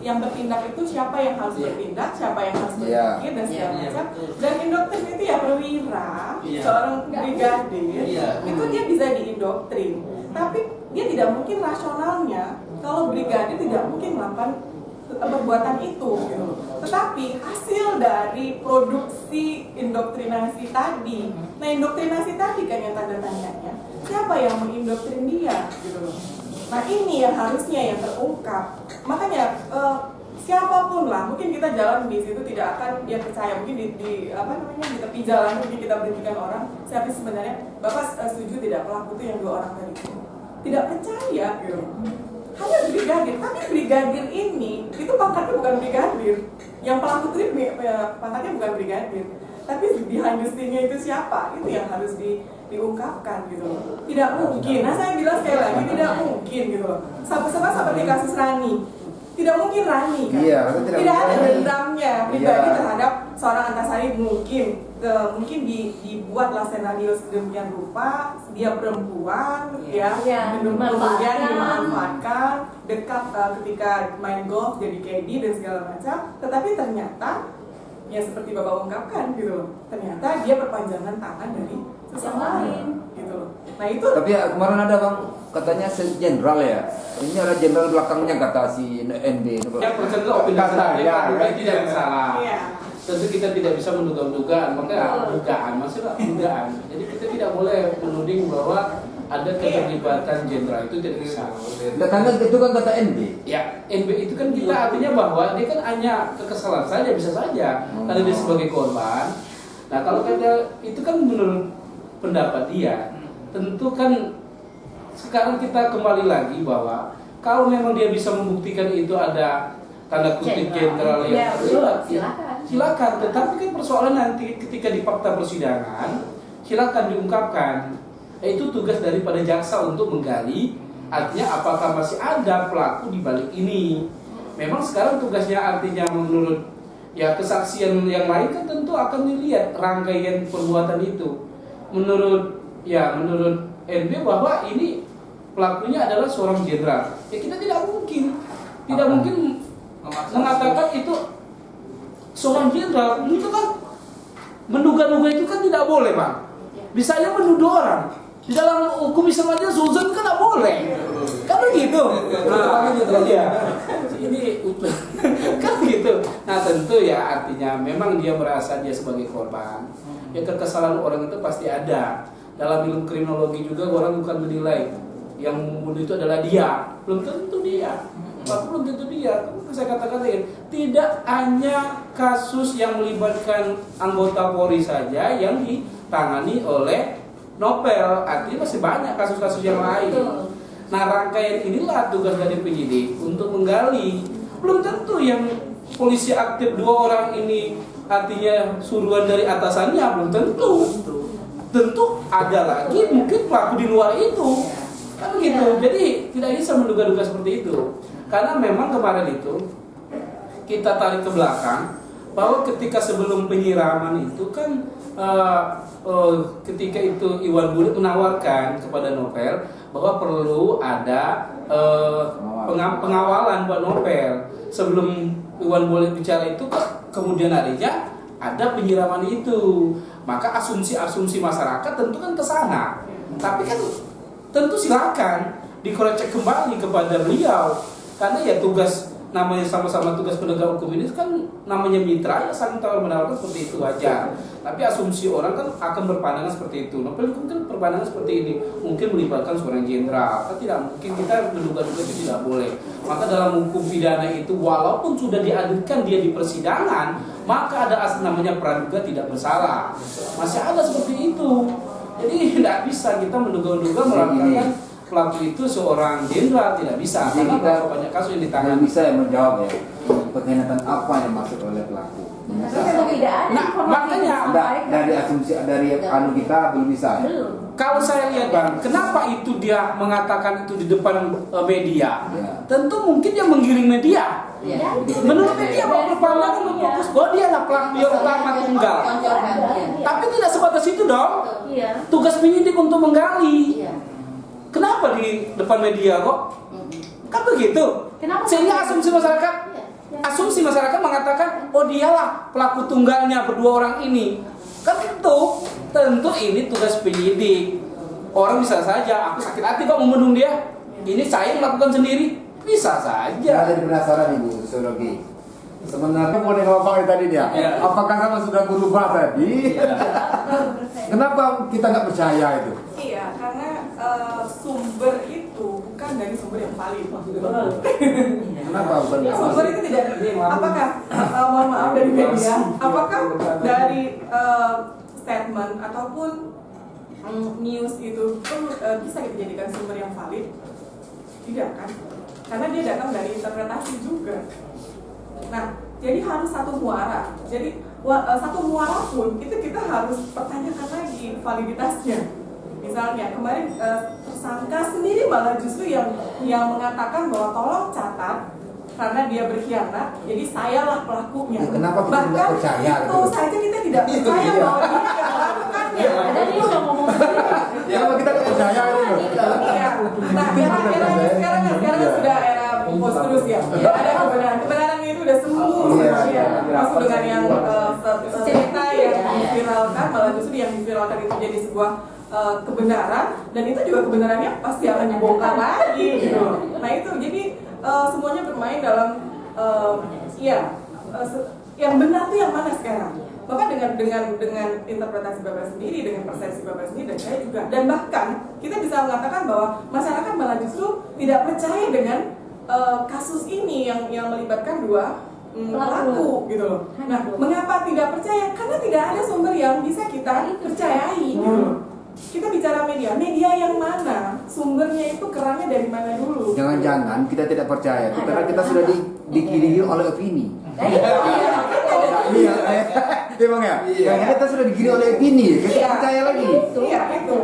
yang bertindak itu siapa yang harus bertindak, siapa yang harus berpikir dan segala macam. Dan indoktrin itu ya perwira, seorang brigadir, itu dia bisa diindoktrin. Tapi dia tidak mungkin rasionalnya kalau brigadir tidak mungkin melakukan perbuatan itu gitu. Tetapi hasil dari produksi indoktrinasi tadi, nah indoktrinasi tadi kan yang tanda tanyanya, siapa yang mengindoktrin dia gitu loh. Nah ini yang harusnya yang terungkap. Makanya siapapun lah, mungkin kita jalan di situ tidak akan dia percaya, mungkin di tepi jalan mungkin kita berhentikan orang, tapi sebenarnya Bapak setuju tidak pelaku itu yang 2 orang tadi? Tidak percaya gitu. Hanya brigadir, tapi brigadir ini itu pangkatnya bukan brigadir. Yang pelaku itu pangkatnya bukan brigadir. Tapi behind the scene-nya itu siapa? Itu yang harus diungkapkan gitu loh. Tidak mungkin. Nah saya bilang sekali lagi tidak mungkin gitu loh. Sama di kasus Rani. Tidak mungkin Rani kan? Iya, tidak ada dendamnya pribadi terhadap seorang Antasari. Mungkin dibuatlah senario sedemikian rupa, dia perempuan kemudian dimanfaatkan, dekat ketika main golf jadi caddy dan segala macam. Tetapi ternyata ya seperti Bapak ungkapkan gitu loh, ternyata dia perpanjangan tangan dari seseorang gitu loh. Nah itu. Tapi kemarin ada Bang, katanya jenderal ya. Ini ada jenderal belakangnya kata si NB. Yang persentuh opini ya, tidak salah. Iya. Tentu kita tidak bisa menduga-dugaan, makanya maksudnya dugaan. Jadi kita tidak boleh menuding bahwa ada keterlibatan jenderal, itu tidak bisa. Karena itu kan kata NB. Ya, NB itu kan kita artinya bahwa dia kan hanya kekesalan saja, bisa saja karena dia sebagai korban. Nah kalau kata itu kan menurut pendapat dia, tentu kan sekarang kita kembali lagi bahwa kalau memang dia bisa membuktikan itu ada tanda kutip jenderal yang silakan. Tetapi kan persoalan nanti ketika di fakta persidangan silakan diungkapkan. Itu tugas daripada jaksa untuk menggali, artinya apakah masih ada pelaku di balik ini. Memang sekarang tugasnya artinya menurut ya kesaksian yang lain kan tentu akan dilihat rangkaian perbuatan itu. Menurut NB bahwa ini pelakunya adalah seorang jenderal. Ya kita tidak mungkin mengatakan itu seorang jenderal. Itu kan menduga-duga itu kan tidak boleh, Bang. Bisa aja menuduh orang. Di dalam hukum Islam aja suzon kan tidak boleh. Kan begitu. Ini kan gitu. Nah tentu ya artinya memang dia merasa dia sebagai korban. Ya kekesalan orang itu pasti ada. Dalam ilmu kriminologi juga orang bukan menilai yang membunuh itu adalah dia, belum tentu dia. Belum tentu dia. Saya katakan tidak hanya kasus yang melibatkan anggota Polri saja yang ditangani oleh Nopel, artinya masih banyak kasus-kasus yang lain. Nah rangkaian inilah tugas dari penyidik untuk menggali. Belum tentu yang polisi aktif 2 orang ini artinya suruhan dari atasannya, belum tentu. Tentu ada lagi mungkin pelaku di luar itu. Kan begitu. Jadi tidak bisa menduga-duga seperti itu. Karena memang kemarin itu kita tarik ke belakang bahwa ketika sebelum penyiraman itu kan ketika itu Iwan Bule menawarkan kepada Nopel bahwa perlu ada pengawalan buat Nopel. Sebelum Iwan Bule bicara itu kemudian harinya ada penyiraman itu. Maka asumsi masyarakat tentu kan ke sana. Tapi kan tentu silakan dikoreksi kembali kepada beliau. Karena ya tugas namanya sama-sama tugas penegak hukum ini kan namanya mitra ya saling tawar-menawar seperti itu wajar. Tapi asumsi orang kan akan berpandangan seperti itu. Nopel hukum kan berpandangan seperti ini, mungkin melibatkan seorang jenderal. Kan tidak mungkin kita menduga-duga itu tidak boleh. Maka dalam hukum pidana itu walaupun sudah dihadirkan dia di persidangan, maka ada namanya praduga tidak bersalah. Masih ada seperti itu. Jadi tidak bisa kita menduga-duga melakukan pelaku itu seorang jenderal, tidak bisa. Jadi karena banyak kasus yang ditangani. bisa yang menjawab ya pengkhianatan apa yang masuk oleh pelaku. Makanya dari asumsi dari anu kita belum bisa. Kalau saya lihat Bang, kenapa itu dia mengatakan itu di depan media? Ya. Tentu mungkin dia menggiring media. Ya. Menurut media bahwa berpandangan memfokus bahwa dia adalah pelaku yang utama tunggal. Tapi tidak sebatas itu dong. Tugas penyidik untuk menggali. Kenapa di depan media kok? Kan begitu. Sehingga asumsi masyarakat mengatakan, oh dialah pelaku tunggalnya berdua orang ini. Kan tentu ini tugas penyidik. Orang bisa saja, aku sakit hati kok membunuh dia. Ini saya yang melakukan sendiri. Bisa saja. Jadi penasaran Ibu sosiologi. Sebenarnya mau ngomong tadi dia, Iya. apakah sama sudah berubah tadi? Iya. Kenapa kita nggak percaya itu? Iya, karena sumber itu bukan dari sumber yang valid. Kenapa bukan? Sumber itu tidak. Apakah mohon maaf dari media? Apakah dari statement ataupun news itu pun bisa dijadikan sumber yang valid? Tidak kan? Karena dia datang dari interpretasi juga. Nah, jadi harus satu muara. Jadi satu muara pun itu kita harus pertanyakan lagi validitasnya. Misalnya kemarin tersangka sendiri malah justru yang mengatakan bahwa tolong catat karena dia berkhianat, jadi sayalah pelakunya. Ya, kenapa kita Bahkan tidak percaya itu gitu? saja kita tidak percaya bahwa dia yang melakukannya. Ada dia udah ngomong sendiri. Ya, kenapa kita nggak percaya itu? Iya. Nah, era sekarang kan sudah era post truth ya. Ada kebenaran itu udah sembuh. Iya. Masuk dengan yang cerita yang diviralkan, malah justru yang diviralkan itu jadi sebuah kebenaran, dan itu juga kebenarannya pasti akan dibongkar lagi gitu. Nah itu jadi semuanya bermain dalam yang benar tuh yang mana sekarang. Bapak dengan interpretasi Bapak sendiri, dengan persepsi Bapak sendiri, dan saya juga, dan bahkan kita bisa mengatakan bahwa masyarakat malah justru tidak percaya dengan kasus ini yang melibatkan dua pelaku gitu loh. Nah, mengapa tidak percaya? Karena tidak ada sumber yang bisa kita percayai gitu loh. Kita bicara media yang mana? Sumbernya itu kerannya dari mana dulu? Jangan-jangan kita tidak percaya itu karena kita sudah digiring oleh opini. Iya, emang ya. Karena kita sudah digiring oleh opini, kita tidak percaya lagi. Iya itu.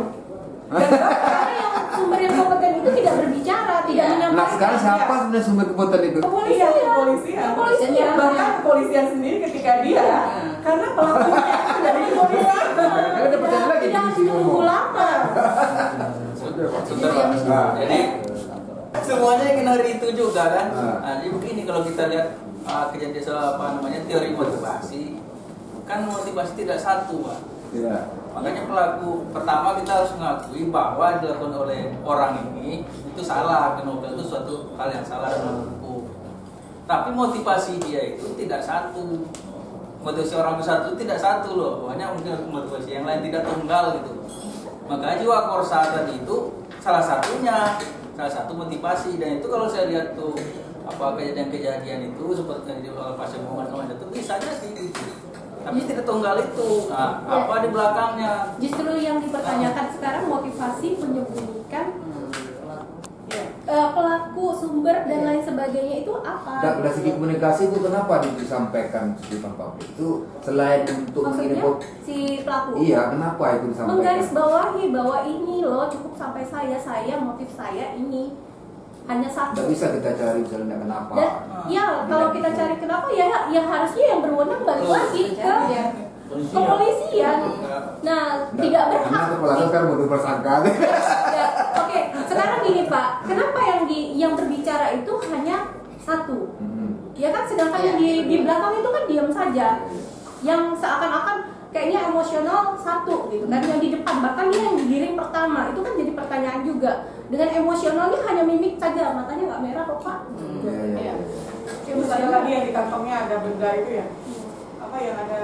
Karena yang sumber yang kompeten itu tidak berbicara, tidak menyampaikan. Nah sekarang siapa sebenarnya sumber keputusan itu? Kepolisian. Kepolisian. Bahkan kepolisian sendiri ketika dia, karena pelakunya itu dari kepolisian. Karena kita percaya lagi Tidak polisi harus menunggu ngomong. lama. Sudah Pak. Jadi semuanya kena hari itu juga kan. Nah, jadi begini kalau kita lihat kejadian teori motivasi, kan motivasi tidak satu Pak. Tidak. Makanya pelaku pertama kita harus mengakui bahwa dilakukan oleh orang ini itu salah, novel itu suatu hal yang salah dalam hukum. Tapi motivasi dia itu tidak satu. Motivasi orang itu satu tidak satu loh. Banyak mungkin motivasi yang lain tidak tunggal gitu. Makanya jiwa korsa tadi itu salah satunya, salah satu motivasi. Dan itu kalau saya lihat tuh kejadian-kejadian itu seperti yang di Pasien Muhammad kemarin itu bisa aja sih gitu. Tapi tidak tunggal itu. Nah, apa di belakangnya? Justru yang dipertanyakan sekarang motivasi menyembunyikan pelaku, sumber dan lain sebagainya itu apa? Dari segi komunikasi itu kenapa disampaikan di depan publik itu selain untuk Maksudnya si pelaku? Iya, kenapa itu disampaikan? Menggarisbawahi bahwa ini loh cukup sampai saya motif saya ini hanya satu. Tidak bisa kita cari misalnya kenapa. Dan ya kalau kita cari kenapa ya harusnya yang berwenang balik lagi ke kepolisian. Nah, tidak berhak. Karena kepala sekarang mau tersangka. Ya, oke, sekarang gini Pak, kenapa yang berbicara itu hanya satu? Ya kan, sedangkan yang di belakang itu kan diam saja. Yang seakan-akan kayaknya emosional satu gitu kan, yang di depan bahkan dia yang digiring pertama itu kan jadi pertanyaan juga. Dengan emosionalnya hanya mimik saja, matanya nggak merah kok Pak. Iya. Terus ada lagi yang di kantongnya ada benda itu ya, apa yang ada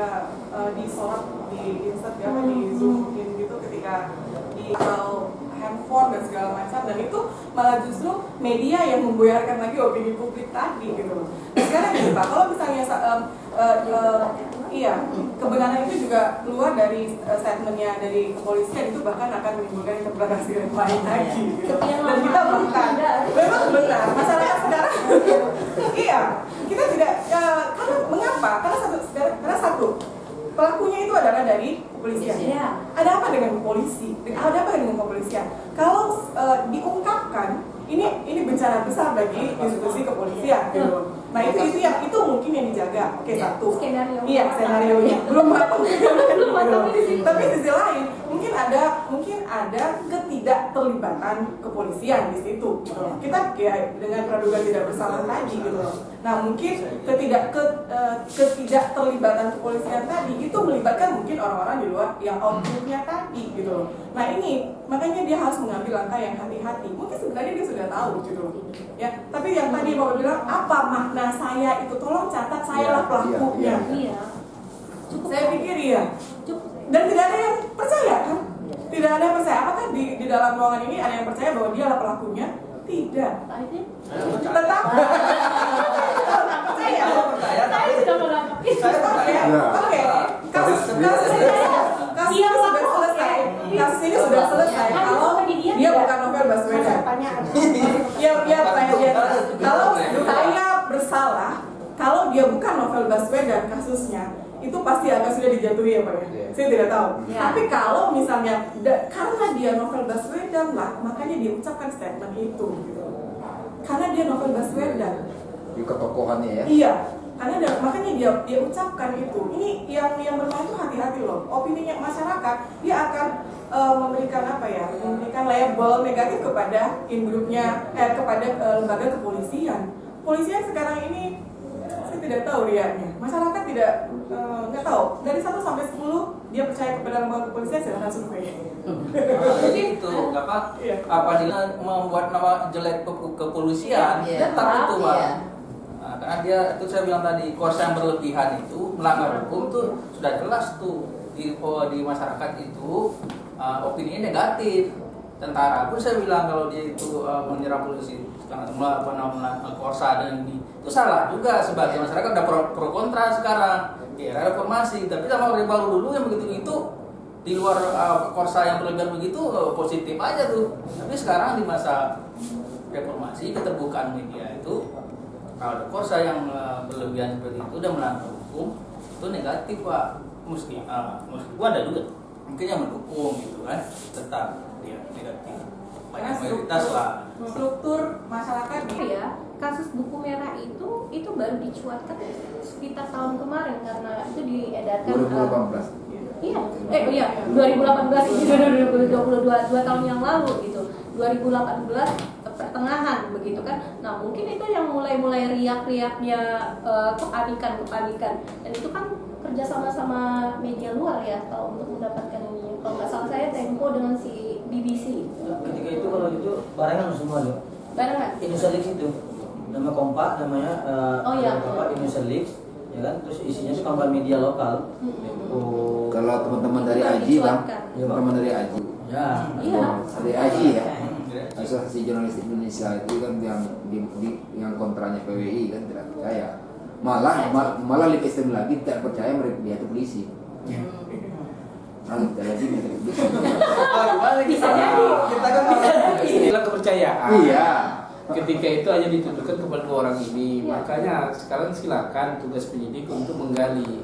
disorot, di insert ya, di zoom in gitu ketika di handphone dan segala macam, dan itu malah justru media yang membuyarkan lagi opini publik tadi gitu loh. Nah, sekarang gini Pak, kalau misalnya kebenaran itu juga keluar dari statementnya dari kepolisian, itu bahkan akan menimbulkan interpretasi yang lain lagi gitu. Dan kita bahkan memang benar masyarakat sekarang kita tidak karena mengapa? Karena satu pelakunya itu adalah dari kepolisian. Ada apa dengan polisi? Ada apa dengan kepolisian? Kalau diungkapkan, ini bencana besar bagi institusi kepolisian gitu. Nah itu mungkin yang dijaga. Oke, satu. Skenarionya belum matang. Tapi di sisi lain mungkin ada ketidakterlibatan kepolisian di situ gitu. Kita dengan praduga tidak bersalah tadi gitu. Nah, mungkin ketidakterlibatan kepolisian tadi itu melibatkan mungkin orang-orang di luar yang outputnya tadi gitu. Nah, ini makanya dia harus mengambil langkah yang hati-hati. Mungkin sebenarnya dia sudah sudah tahu gitu loh. Ya, tapi yang tadi Bapak bilang apa makna saya itu, tolong catat sayalah pelakunya. Iya. Cukup. Saya pikir iya. Cukup. Dan tidak ada yang percaya kan? Tidak ada yang percaya. Apakah di dalam ruangan ini ada yang percaya bahwa dialah pelakunya? Tidak. Tetap. Percaya. Saya sudah menangkap itu. Saya percaya. Oke. Kasus ini sudah selesai. Kasus ini sudah selesai. Kalau dia bukan novel Baswedan. Iya, pertanyaan dia. Kalau saya bersalah, kalau dia bukan novel Baswedan kasusnya, itu pasti akan sudah dijatuhi ya Pak ya? Saya tidak tahu. Tapi kalau misalnya karena dia novel Baswedan lah, makanya dia ucapkan statement itu. Gitu. Karena dia novel Baswedan. Di ketokohannya ya. Iya. Makanya dia ucapkan itu. Ini yang bermain itu hati-hati loh. Opininya masyarakat dia akan memberikan apa ya? Memberikan label negatif kepada in-grupnya, kepada lembaga kepolisian. Polisian sekarang ini saya tidak tahu lihatnya. Masyarakat nggak tahu. Dari 1 sampai 10 dia percaya kepada lembaga kepolisian, silahkan survei. Jadi itu apa dia membuat nama jelek kepolisian, tetap itu Pak. Nah, karena dia itu saya bilang tadi kuasa yang berlebihan itu melanggar hukum tuh sudah jelas tuh di masyarakat itu opininya negatif. Tentara pun saya bilang kalau dia itu menyerang polisi karena kuasa dan ini itu salah juga sebagai masyarakat udah pro kontra sekarang di era reformasi. Tapi sama Orde Baru dulu yang begitu itu di luar korsa yang berlebihan begitu positif aja tuh. Tapi sekarang di masa reformasi keterbukaan media itu kalau ada korsa yang berlebihan seperti itu dan melanggar hukum itu negatif Pak. Mesti ada juga mungkin yang mendukung gitu kan, tetap dia negatif. Banyak mayoritas lah. Struktur masyarakat Ya, kasus buku merah itu baru dicuatkan sekitar tahun kemarin karena itu diedarkan 2018. Iya, 2018 itu 2022 2 tahun yang lalu gitu. 2018 pertengahan begitu kan. Nah, mungkin itu yang mulai riak-riaknya kepanikan dan itu kan kerja sama media luar ya kalau untuk mendapatkan ini. Kalau nggak salah saya Tempo dengan si BBC. Ketika itu kalau itu barengan semua loh. Barengan. Indonesia Leaks itu nama kompak namanya kompak Indonesia Leaks ya kan, terus isinya itu kawan media lokal. Kalau teman-teman dari AJI Bang, teman-teman dari AJI. Ya. Iya. Dari AJI ya. Asosiasi Jurnalistik Indonesia itu kan yang kontranya PWI kan tidak percaya. Malah lebih ekstrem lagi tidak percaya mereka dia itu polisi. Kita lagi polisi. Bisa jadi. Kita kan bisa Inilah kepercayaan. Iya. Ketika itu hanya ditujukan kepada 2 orang ini, makanya sekarang silakan tugas penyidik untuk menggali,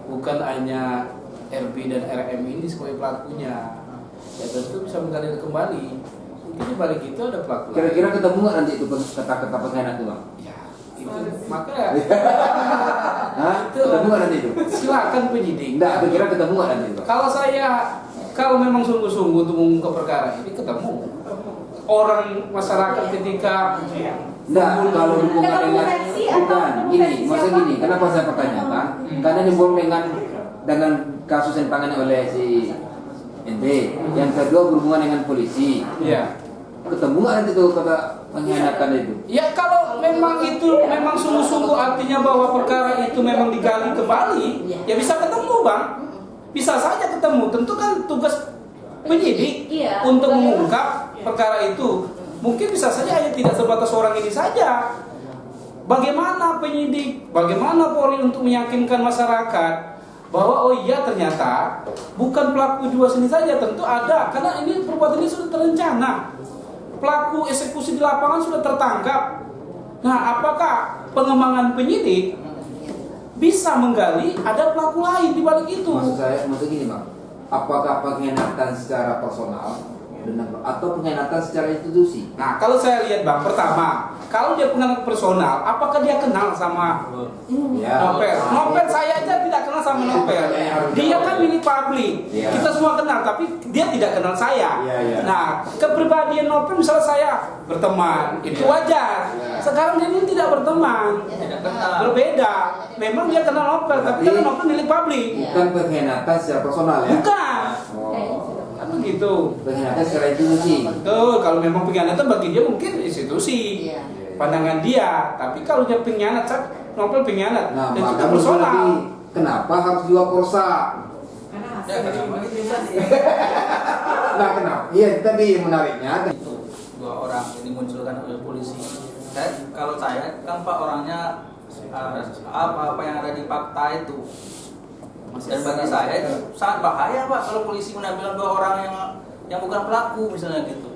bukan hanya RB dan RM ini sebagai pelakunya. Ya tentu bisa menggali kembali. Mungkin di balik itu ada pelaku. Kira-kira ketemu nggak nanti itu kata-kata pengkhianat itu Bang? Ya, itu makanya Hah? Ketemu nggak nanti itu? silakan penyidik. Enggak, kira ketemu nggak nanti Bang? Kalau memang sungguh-sungguh untuk mengungkap perkara ini ketemu. Orang masyarakat ketika Enggak, kalau hubungan dengan bukan gini, maksud gini, kenapa saya pertanyakan? Karena hubungan dengan kasus yang ditangani oleh si NT, yang kedua berhubungan dengan polisi. ya. Ketemu nggak nanti tuh kata pengkhianatan itu? Ya kalau memang itu memang sungguh-sungguh artinya bahwa perkara itu memang digali kembali, ya bisa ketemu Bang. Bisa saja ketemu. Tentu kan tugas penyidik untuk mengungkap perkara itu. Mungkin bisa saja hanya tidak sebatas orang ini saja. Bagaimana penyidik, bagaimana Polri untuk meyakinkan masyarakat bahwa oh iya ternyata bukan pelaku jual sini saja, tentu ada karena ini perbuatan ini sudah terencana. Pelaku eksekusi di lapangan sudah tertangkap. Nah, apakah pengembangan penyidik bisa menggali ada pelaku lain di balik itu? Maksud gini Bang, apakah pengkhianatan secara personal atau pengkhianatan secara institusi? Nah, kalau saya lihat Bang, pertama, kalau dia pengkhianatan personal, apakah dia kenal sama Novel? Novel saya aja tidak kenal sama Novel. Dia kan milik publik. Kita semua kenal, tapi dia tidak kenal saya. Nah, kepribadian Novel misalnya saya berteman, itu wajar. Sekarang dia ini tidak berteman, berbeda. Memang dia kenal Novel, tapi karena Novel milik publik. Bukan pengkhianatan secara personal ya? Bukan. Oh. Kan begitu. Pengkhianatan secara institusi. Betul, kalau memang pengkhianatan bagi dia mungkin institusi. Iya. Pandangan dia, tapi kalau dia pengkhianat, novel pengkhianat, Nah, dan itu maka personal. berarti kenapa harus jiwa korsa? Karena Ya, kenapa itu tadi? Nah, kenapa? Iya, tadi menariknya. Itu 2 orang ini munculkan oleh polisi. Kalau saya kan Pak orangnya apa yang ada di fakta itu. Dan bagi saya itu sangat bahaya Pak kalau polisi menampilan 2 orang yang bukan pelaku misalnya gitu.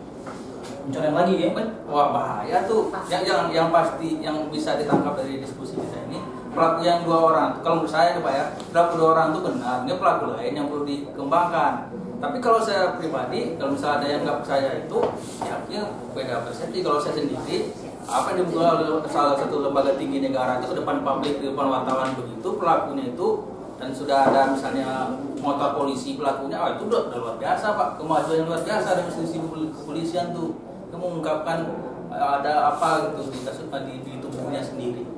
Mencari lagi ya. Wah bahaya tuh. Yang pasti yang bisa ditangkap dari diskusi kita ini pelaku yang 2 orang. Kalau menurut saya nih Pak ya, pelaku 2 orang itu benar. Ini pelaku lain yang perlu dikembangkan. Tapi kalau saya pribadi, kalau misalnya ada yang nggak percaya itu, ya artinya beda persepsi. Kalau saya sendiri, apa yang dibuka oleh salah satu lembaga tinggi negara itu ke depan publik, ke depan wartawan begitu, pelakunya itu dan sudah ada misalnya motor polisi pelakunya, itu udah luar biasa Pak, kemajuan yang luar biasa dari institusi kepolisian tuh, yang mengungkapkan ada apa gitu di tubuhnya sendiri.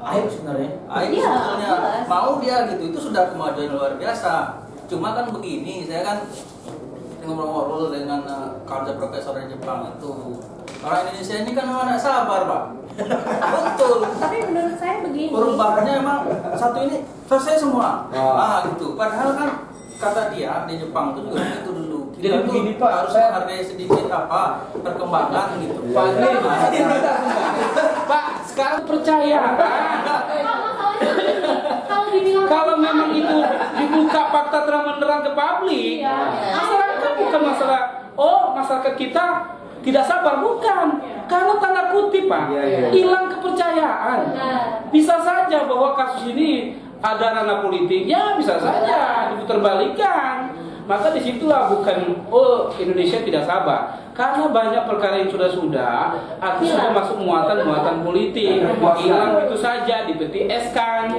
Aib sebenarnya. Aib Iya, sebetulnya jelas. mau dia gitu, itu sudah kemajuan yang luar biasa. Cuma kan begini, saya kan ngobrol-ngobrol dengan kerja profesor di Jepang itu, orang Indonesia ini kan memang tidak sabar Pak. Betul. Tapi menurut saya begini. Perubahannya emang satu ini selesai semua. Ah. Gitu. Padahal kan kata dia di Jepang itu juga begitu dulu. Jadi Kita tuh begini, Pak, harus saya- menghargai sedikit apa perkembangan gitu. Iya, Pak, iya. ini, Pak, sekarang percaya. Kalau dibilang Kalau memang itu dibuka fakta terang-benderang ke publik, Iya. masyarakat bukan masalah, masyarakat kita tidak sabar, bukan. Karena tanda kutip Pak, Iya, iya. hilang kepercayaan. Benar. Bisa saja bahwa kasus ini ada ranah politik, ya bisa saja diputarbalikkan. Maka disitulah bukan Indonesia tidak sabar, karena banyak perkara yang sudah artinya sudah masuk muatan politik, hilang itu saja dipeti-eskan.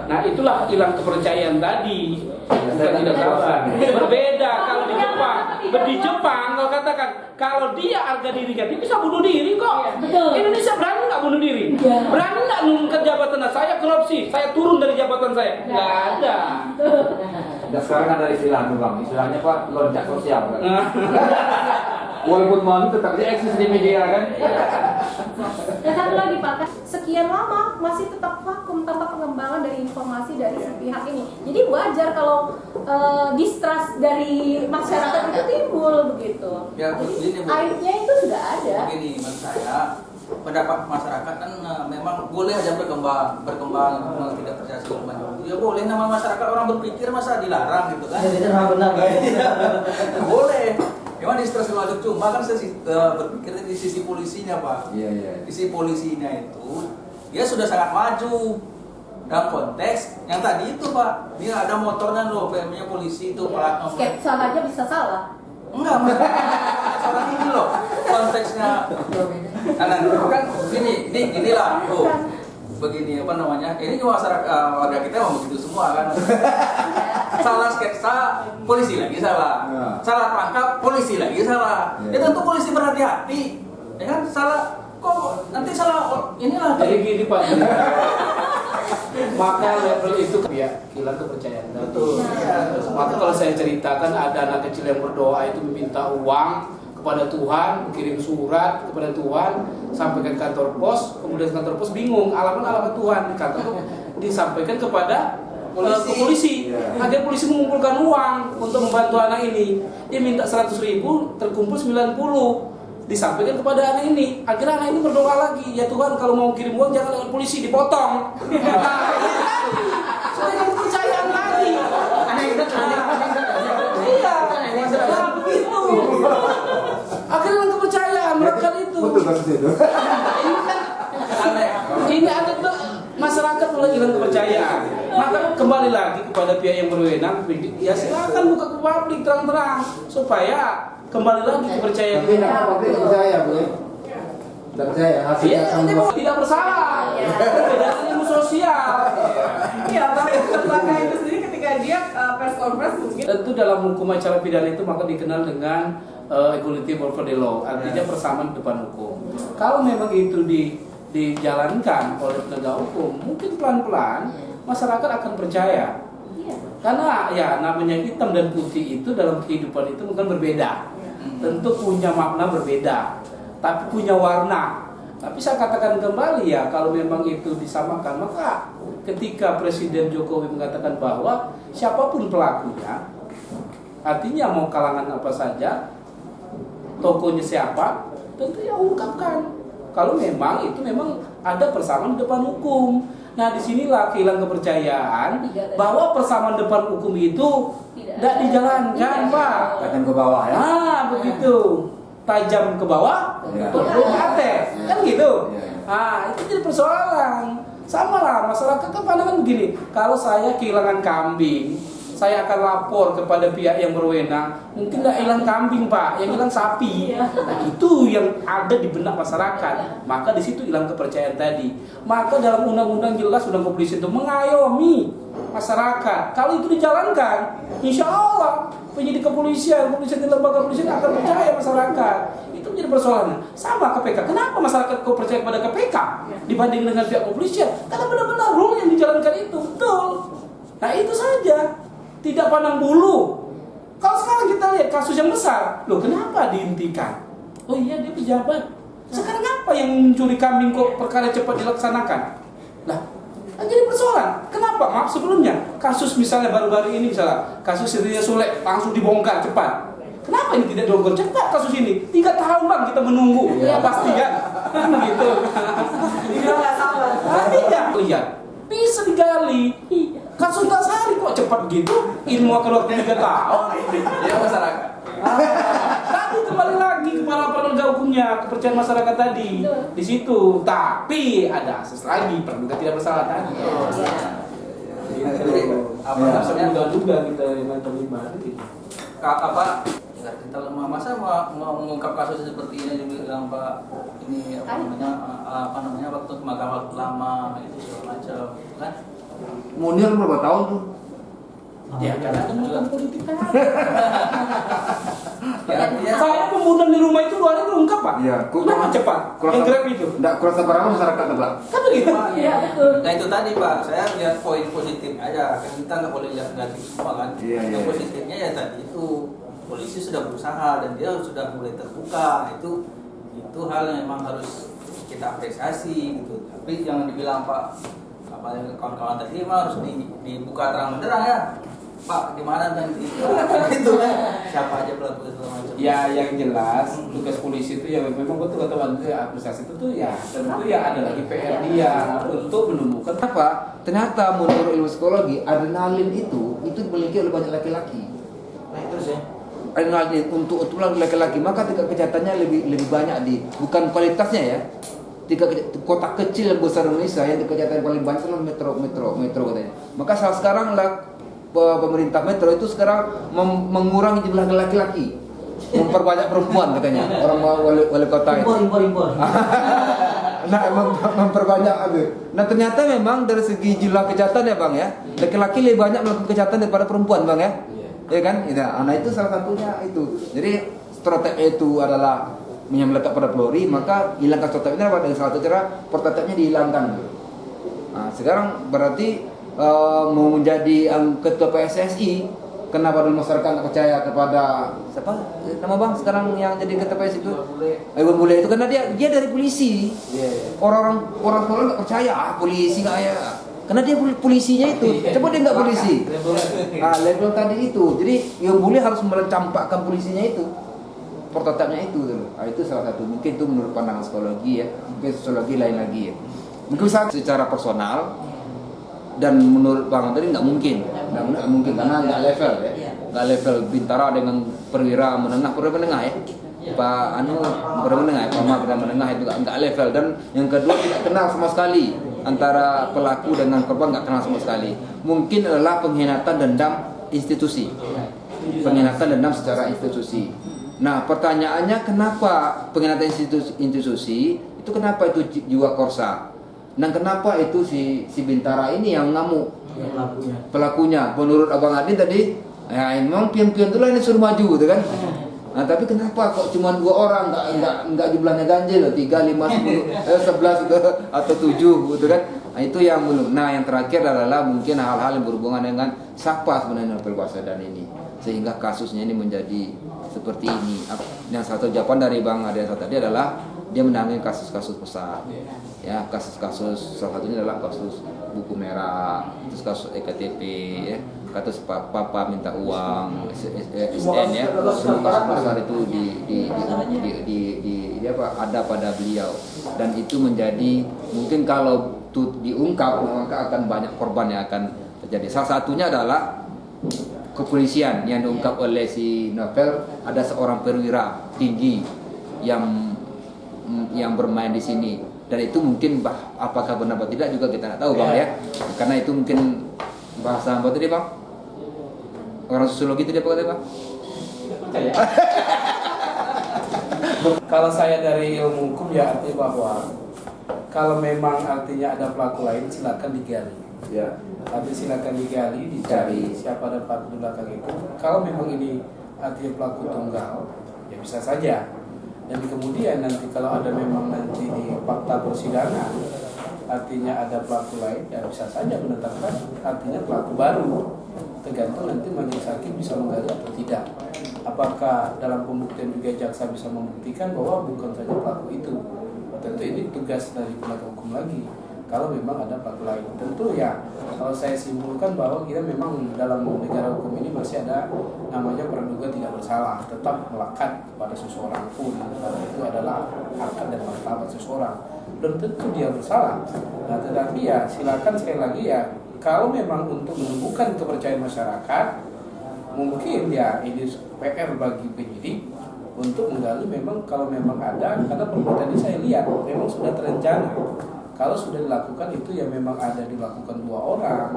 Nah itulah hilang kepercayaan tadi, bukan tidak sabar. Berbeda kalau di Jepang, kalau katakan kalau dia harga dirinya dia bisa bunuh diri kok. Betul. Indonesia berani nggak bunuh diri? Berani nggak nurunkan jabatan? Saya korupsi, saya turun dari jabatan saya? Nggak ada. Dan sekarang ada istilah tuh Bang, istilahnya Pak loncat sosial kan? Walaupun malu tetap dia eksis di media kan? Dan satu lagi Pak, sekian lama masih tetap vakum tanpa pengembangan dari informasi dari si pihak ini. Jadi wajar kalau distrust dari masyarakat itu timbul begitu. Ya, Jadi begini, Bu. aibnya itu sudah ada. Begini menurut saya, pendapat masyarakat kan memang boleh aja berkembang tidak percaya segala macam. Ya boleh, nama masyarakat orang berpikir masa dilarang gitu kan? Jadi itu memang benar. Boleh. Memang distrust wajib, cuma kan saya berpikir di sisi polisinya Pak. Iya, iya. Di sisi polisinya itu dia sudah sangat maju dalam konteks yang tadi itu Pak. Dia ada motornya loh, PM-nya polisi itu plat nomor. Skepsa aja bisa salah. Enggak, masalah ini loh konteksnya. Nah, kan ginilah tuh. Begini apa namanya? Ini masyarakat warga kita mau begitu semua kan. Salah sketsa, polisi lagi salah. Ya. Salah tangkap, polisi lagi salah. Ya. Ya tentu polisi berhati-hati. Ya kan salah kok nanti salah inilah. Jadi gini Pak, maka level itu ya hilang kepercayaan. Betul. Maka kalau saya ceritakan ada anak kecil yang berdoa itu meminta uang kepada Tuhan, kirim surat kepada Tuhan, sampaikan kantor pos, kemudian kantor pos bingung alamat Tuhan, kantor disampaikan kepada polisi. Akhirnya polisi mengumpulkan uang untuk membantu anak ini. Dia minta 100.000, terkumpul 90. Disampaikan kepada anak ini. Akhirnya anak ini berdoa lagi, ya Tuhan kalau mau kirim uang jangan lewat polisi, dipotong. Soalnya kepercayaan lagi. Iya, begitu. Akhirnya kepercayaan mereka itu. Betul kasus itu. Ini ada tuh masyarakat mulai hilang kepercayaan. Maka kembali lagi kepada pihak yang berwenang, ya silakan buka ke publik terang-terang supaya kembali lagi kepercayaan. Tapi kenapa publik tidak percaya, Bu? Tidak percaya hasilnya akan membuat. Tidak bersalah. Perbedaan ilmu sosial. Iya, tapi tersangka itu sendiri ketika dia press conference mungkin Tentu dalam hukum acara pidana itu maka dikenal dengan equality before the law, artinya persamaan di depan hukum. Kalau memang itu dijalankan oleh penegak hukum, mungkin pelan-pelan masyarakat akan percaya. Iya. Karena ya namanya hitam dan putih itu dalam kehidupan itu bukan berbeda. Tentu punya makna berbeda, tapi punya warna. Tapi saya katakan kembali ya, kalau memang itu disamakan, maka ketika Presiden Jokowi mengatakan bahwa siapapun pelakunya, artinya mau kalangan apa saja, tokohnya siapa, tentu ya ungkapkan. Kalau memang itu memang ada persamaan di depan hukum. Nah disinilah kehilangan kepercayaan bahwa persamaan depan hukum itu tidak dijalankan, Pak. Datang ke bawah ya. Begitu. Tajam ke bawah, turun ke atas, kan gitu. Itu jadi persoalan. Sama lah, masyarakat kan pandangan begini. Kalau saya kehilangan kambing, saya akan lapor kepada pihak yang berwenang. Mungkin nggak hilang kambing, Pak, yang hilang sapi. Nah, itu yang ada di benak masyarakat. Maka di situ hilang kepercayaan tadi. Maka dalam undang-undang jelas, undang kepolisian itu mengayomi masyarakat. Kalau itu dijalankan, insya Allah penyidik kepolisian dan lembaga kepolisian akan percaya masyarakat. Itu menjadi persoalan. Sama KPK. Kenapa masyarakat kok percaya kepada KPK dibanding dengan pihak kepolisian? Karena benar-benar rule yang dijalankan itu betul. Nah itu saja. Tidak pandang bulu. Kalau sekarang kita lihat kasus yang besar, loh kenapa dihentikan? Oh iya dia pejabat. Sekarang apa yang mencuri kambing kok perkara cepat dilaksanakan? Lah, jadi persoalan. Kenapa? Maaf sebelumnya kasus misalnya baru-baru ini misalnya kasus Siti Sule langsung dibongkar cepat. Kenapa ini tidak dibongkar cepat kasus ini? 3 tahun Bang kita menunggu kepastian. Gitu. Dia nggak sabar. Tidak lihat. Bisa digali. Kasus tak sehari kok cepat gitu. Ilmu akan waktu 3 tahun. Ya masyarakat. Tadi kembali lagi kepala penegak hukumnya, kepercayaan masyarakat tadi di situ. Tapi ada asas lagi, praduga tidak bersalah tadi. Apa namanya juga kita yang terlibat gitu. Kita lemah masa mau mengungkap kasus seperti ini juga bilang Pak ini apa namanya waktu makan waktu lama itu segala macam kan. Munir berapa tahun tuh? Ya karena itu bukan politik tadi. Ya, Saya pembunuhan di rumah itu 2 hari terungkap Pak. Iya. Kenapa cepat? Yang grab itu. Enggak kurang sabar masyarakat Pak. Kan begitu. Iya betul. Nah itu tadi Pak, saya lihat poin positif aja. Kan kita nggak boleh lihat negatif semua kan. Iya, Yang iya. positifnya ya tadi itu polisi sudah berusaha dan dia sudah mulai terbuka. Itu hal yang memang harus kita apresiasi gitu. Tapi jangan dibilang Pak, apa yang kawan-kawan tadi mah harus dibuka terang benderang ya. Pak, di mana nanti itu siapa aja pelaku segala macam. Ya yang jelas tugas polisi itu ya memang betul kata Wan apresiasi itu tuh ya tentu ya ada lagi PR dia untuk menemukan Kenapa? Ternyata menurut ilmu psikologi adrenalin itu dimiliki oleh banyak laki-laki. Nah terus ya. Adrenalin untuk laki-laki maka tingkat kejahatannya lebih banyak bukan kualitasnya ya. Kota kecil yang besar Indonesia yang kejahatan paling banyak adalah metro katanya. Maka sekarang pemerintah metro itu sekarang mengurangi jumlah laki-laki, memperbanyak perempuan katanya orang wali kota itu. Impor. Nah, memperbanyak itu. Nah, ternyata memang dari segi jumlah kejahatan ya Bang ya, laki-laki lebih banyak melakukan kejahatan daripada perempuan Bang ya. Ya kan? Nah, itu salah satunya itu. Jadi strategi itu adalah melekat pada Polri, maka hilangkan strategi ini dengan salah satu cara prototipnya dihilangkan. Nah, sekarang berarti mau menjadi ketua PSSI, kenapa dulu masyarakat nggak percaya kepada siapa nama Bang sekarang yang jadi ketua PSSI itu? Iwan Bule itu karena dia dari polisi. Orang sekolah nggak percaya polisi nggak ya. Karena dia polisinya itu, coba dia nggak polisi. Level tadi itu, jadi Iwan Bule harus mencampakkan polisinya itu. Prototipnya itu itu salah satu mungkin itu menurut pandangan psikologi ya, mungkin sosiologi lain lagi ya. Mungkin secara personal dan menurut Bang tadi nggak mungkin karena nggak level ya, nggak level Bintara dengan perwira menengah ya. Pak perwira menengah ya, Pak perwira menengah itu nggak level. Dan yang kedua tidak kenal sama sekali antara pelaku dengan korban, nggak kenal sama sekali. Mungkin adalah pengkhianatan dendam institusi, pengkhianatan dendam secara institusi. Nah pertanyaannya kenapa pengkhianatan institusi itu kenapa itu jiwa korsa? Dan kenapa itu si Bintara ini yang ngamuk pelakunya? Menurut Abang Adin tadi, ya memang pion-pion itulah ini suruh maju gitu kan? Nah tapi kenapa kok cuma 2 orang, nggak jumlahnya ganjil loh, 3, 5, 10, 11 atau 7 gitu kan? Nah, itu yang belum. Nah, yang terakhir adalah mungkin hal-hal yang berhubungan dengan siapa sebenarnya novel Baswedan ini, sehingga kasusnya ini menjadi seperti ini. Yang satu jawaban dari Bang Adiansa tadi adalah dia menangani kasus-kasus besar, ya, kasus-kasus salah satunya adalah kasus buku merah, terus kasus EKTP, ya, kasus papa minta uang, SN, ya, semua kasus besar itu ada pada beliau, dan itu menjadi mungkin kalau diungkap maka akan banyak korban yang akan terjadi. Salah satunya adalah kepolisian yang diungkap oleh si Novel, ada seorang perwira tinggi yang bermain di sini, dan itu mungkin apakah benar atau tidak juga kita tidak tahu Bang, ya, karena itu mungkin bahasa apa tadi Bang, orang sosiologi itu dia apa Bang? Kalau saya dari ilmu hukum ya artinya bahwa kalau memang artinya ada pelaku lain silakan digali. Ya. Tapi silakan digali, dicari siapa ada pelaku di belakang itu. Kalau memang ini artinya pelaku tunggal, ya bisa saja. Dan kemudian nanti kalau ada memang nanti di fakta persidangan artinya ada pelaku lain, ya bisa saja menetapkan artinya pelaku baru. Tergantung nanti majelis hakim bisa menggali atau tidak. Apakah dalam pembuktian juga jaksa bisa membuktikan bahwa bukan saja pelaku itu. Tentu ini tugas dari penegak hukum lagi. Kalau memang ada pelaku lain, tentu ya kalau saya simpulkan bahwa kita memang dalam negara hukum ini masih ada namanya praduga tidak bersalah, tetap melekat kepada seseorang pun karena itu adalah harkat dan martabat seseorang, belum tentu dia bersalah. Nah, tetapi ya silakan sekali lagi ya, kalau memang untuk menumbuhkan kepercayaan masyarakat, mungkin ya ini PR bagi penyidik untuk menggali memang kalau memang ada, karena perbuatan ini saya lihat memang sudah terencana. Kalau sudah dilakukan itu ya memang ada dilakukan 2 orang,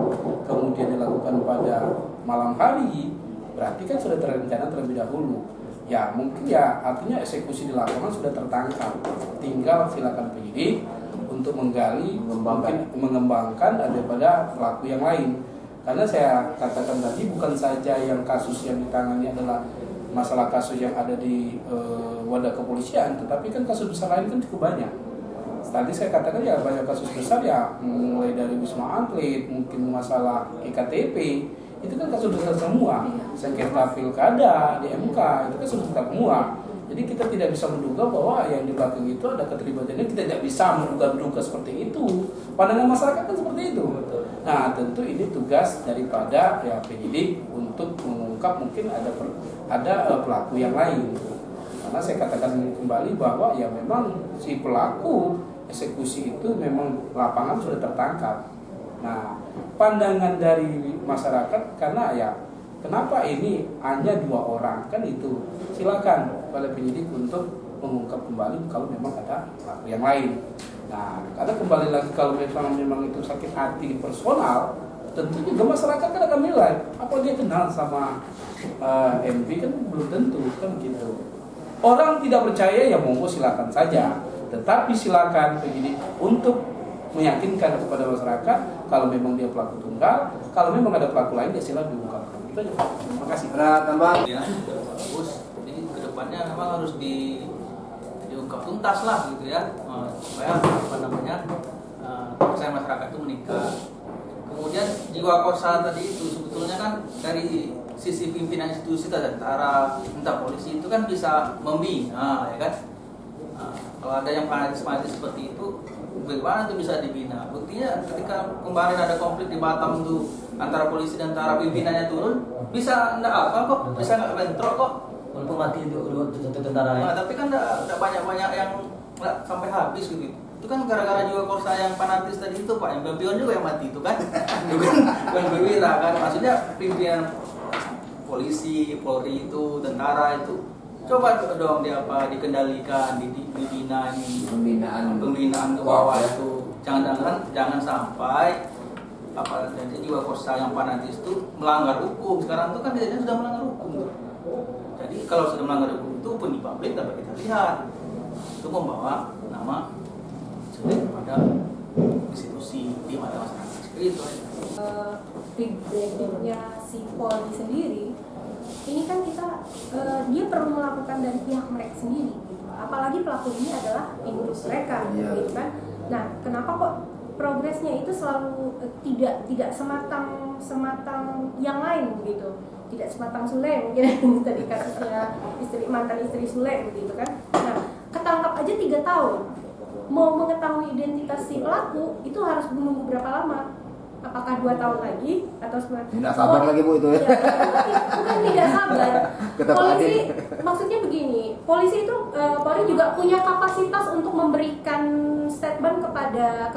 kemudian dilakukan pada malam hari, berarti kan sudah terencana terlebih dahulu. Ya mungkin ya artinya eksekusi di lapangan sudah tertangkap. Tinggal silakan penyidik untuk menggali, mengembangkan daripada pelaku yang lain. Karena saya katakan tadi bukan saja yang kasus yang ditangani adalah masalah kasus yang ada di wadah kepolisian, tetapi kan kasus besar lain kan cukup banyak. Tadi saya katakan ya banyak kasus besar ya, mulai dari Wisma Atlet, mungkin masalah EKTP, itu kan kasus besar semua. Sengketa pilkada di MK, itu kan kasus besar semua. Jadi kita tidak bisa menduga bahwa yang di belakang itu ada keterlibatannya, kita tidak bisa menduga-duga seperti itu. Pandangan masyarakat kan seperti itu. Nah tentu ini tugas daripada ya penyidik untuk mengungkap mungkin ada pelaku yang lain. Karena saya katakan kembali bahwa ya memang si pelaku eksekusi itu memang lapangan sudah tertangkap. Nah, pandangan dari masyarakat karena ya kenapa ini hanya 2 orang kan itu. Silakan pada penyidik untuk mengungkap kembali kalau memang ada pelaku yang lain. Nah, karena kembali lagi kalau memang itu sakit hati personal, tentu juga masyarakat kan akan menilai apa dia kenal sama MV kan belum tentu kan gitu. Orang tidak percaya ya monggo silakan saja. Tetapi silakan penyidik untuk meyakinkan kepada masyarakat kalau memang dia pelaku tunggal, kalau memang ada pelaku lain ya silakan diungkap. Itu aja. Terima kasih. Ada tambahan? Ya, bagus. Jadi kedepannya memang harus diungkap tuntas lah gitu ya, supaya kepercayaan masyarakat itu meningkat. Kemudian jiwa korsa tadi itu sebetulnya kan dari sisi pimpinan institusi tentara, entah polisi itu kan bisa membina, ya kan? Kalau ada yang fanatis seperti itu, bagaimana itu bisa dibina? Buktinya ketika kemarin ada konflik di Batam itu antara polisi dan tentara, pimpinannya turun, bisa enggak apa kok, bisa enggak bentrok kok. Walaupun mati itu satu tentara ya. Nah, tapi kan enggak banyak yang enggak sampai habis gitu. Itu kan gara-gara juga korsa yang fanatis tadi itu Pak, yang Babion juga yang mati itu kan. Bukan perwira kan, maksudnya pimpinan polisi, Polri itu, tentara itu coba dong dikendalikan, dibina ini pembinaan ke bawah itu. Jangan sampai jadi jiwa korsa yang fanatis itu melanggar hukum. Sekarang itu kan kejadian sudah melanggar hukum. Jadi kalau sudah melanggar hukum itu pun di publik dapat kita lihat itu membawa nama pada institusi di mata masyarakat. Seperti itu. Brigadenya si Polri sendiri ini kan dia perlu melakukan dari pihak mereka sendiri gitu. Apalagi pelaku ini adalah pengurus mereka gitu kan. Nah, kenapa kok progresnya itu selalu tidak sematang yang lain begitu, tidak sematang Sule mungkin tadi kasusnya mantan istri Sule begitu kan. Nah, ketangkap aja 3 tahun, mau mengetahui identitas si pelaku itu harus menunggu berapa lama? Apakah 2 tahun lagi atau Tidak sabar lagi Bu itu ya? Bukan tidak sabar. Polisi maksudnya begini, polisi itu Polri juga punya kapasitas untuk memberikan statement kepada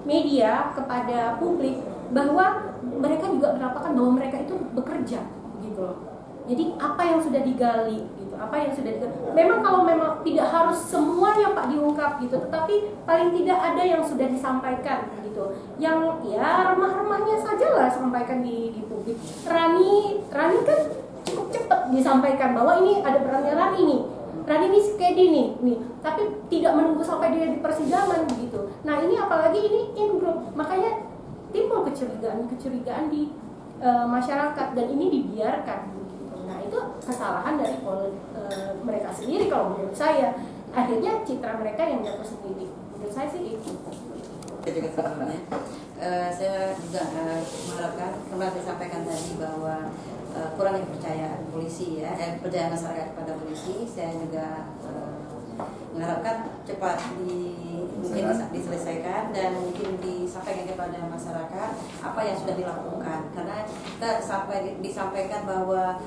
media, kepada publik bahwa mereka juga mengatakan bahwa mereka itu bekerja gitu loh. Jadi apa yang sudah digali gitu, apa yang sudah digali. Memang kalau memang tidak harus semuanya Pak diungkap gitu, tetapi paling tidak ada yang sudah disampaikan gitu. Yang ya remah-remahnya saja lah sampaikan di publik. Rani kan cukup cepat disampaikan bahwa ini ada perannya Rani nih. Rani ini skedi nih, tapi tidak menunggu sampai dia di persidangan begitu. Nah ini apalagi ini in group, makanya timbul kecurigaan di masyarakat dan ini dibiarkan. Nah itu kesalahan dari mereka sendiri kalau menurut saya. Akhirnya citra mereka yang jatuh sendiri. Menurut saya sih itu. Juga sebelumnya, saya juga mengharapkan kemarin saya sampaikan tadi bahwa kurangnya kepercayaan polisi ya, percayaan masyarakat kepada polisi. Saya juga mengharapkan cepat mungkin diselesaikan dan mungkin disampaikan kepada masyarakat apa yang sudah dilakukan, karena kita sampai disampaikan bahwa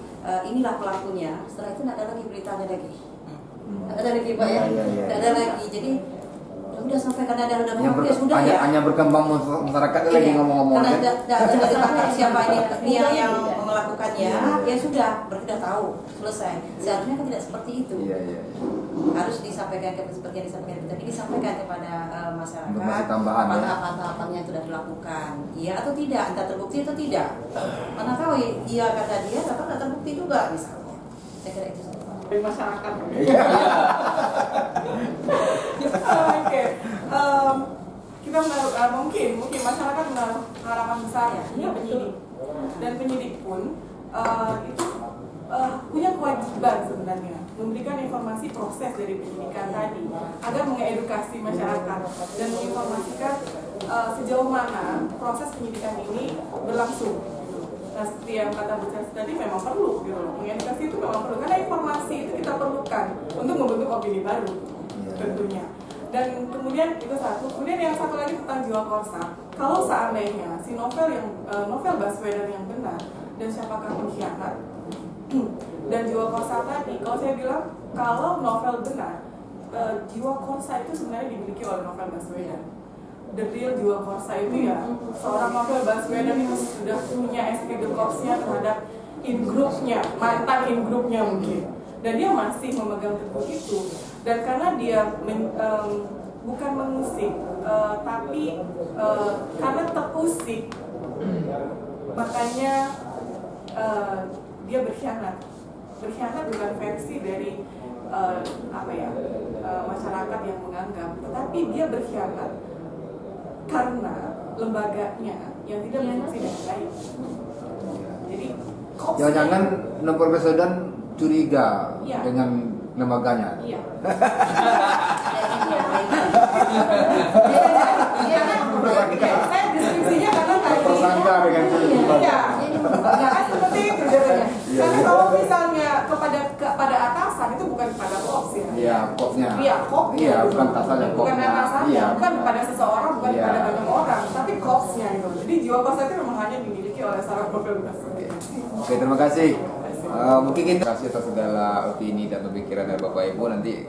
inilah pelakunya, setelah itu tidak ada lagi beritanya lagi, tidak ada lagi Pak ya, tidak ada lagi. Jadi udah sampaikan ada ya sudah ya. Hanya berkembang masyarakat lagi ngomong-ngomong. Karena tidak ada ditangkap siapa ini yang melakukannya, ya sudah berarti tahu selesai. Seharusnya kan tidak seperti itu. Harus disampaikan seperti yang disampaikan, tapi disampaikan kepada masyarakat. Apa yang sudah dilakukan, iya atau tidak, entah terbukti atau tidak. Mana tahu iya kata dia, atau tidak terbukti juga misalnya. Saya kira itu. Dari masyarakat. Oke. Kita menaruh mungkin masyarakat menaruh harapan besar di penyidik, dan penyidik pun itu punya kewajiban sebenarnya memberikan informasi proses dari penyidikan tadi agar mengedukasi masyarakat dan menginformasikan sejauh mana proses penyidikan ini berlangsung. Nah, seperti yang kata Bu Chelsea tadi memang perlu gitu loh. Mengedukasi itu memang perlu karena informasi itu kita perlukan untuk membentuk opini baru tentunya. Dan kemudian itu satu. Kemudian yang satu lagi tentang jiwa korsa. Kalau seandainya si novel Baswedan yang benar dan siapakah pengkhianat dan jiwa korsa tadi, kalau saya bilang kalau novel benar, jiwa korsa itu sebenarnya dimiliki oleh novel Baswedan. The real jiwa korsa itu ya seorang novel Baswedan itu sudah punya esprit de corps-nya terhadap in-groupnya, mantan in-groupnya mungkin, dan dia masih memegang teguh itu. Dan karena dia bukan mengusik, tapi karena terusik, makanya dia berkhianat bukan versi dari masyarakat yang menganggap, tetapi dia berkhianat karena lembaganya yang tidak berfungsi dengan baik. Jadi jangan-jangan Novel Baswedan curiga dengan lembaganya. Iya. Saya deskripsinya karena tadi tersangka dengan curiga. Iya. Jangan seperti itu jadinya. Karena kalau misalnya kepada atasan itu bukan kepada kops ya. Iya, kopnya. Iya, kopnya. Iya, bukan atasannya, bukan kopnya. atasannya, Iya. bukan kepada seseorang, bukan Iya. kepada banyak orang, tapi kopsnya itu. Jadi jiwa korsa itu memang hanya dimiliki oleh seorang novel Baswedan. Oke, terima kasih. Mungkin kita kasih atas segala opini dan pemikiran dari Bapak Ibu, nanti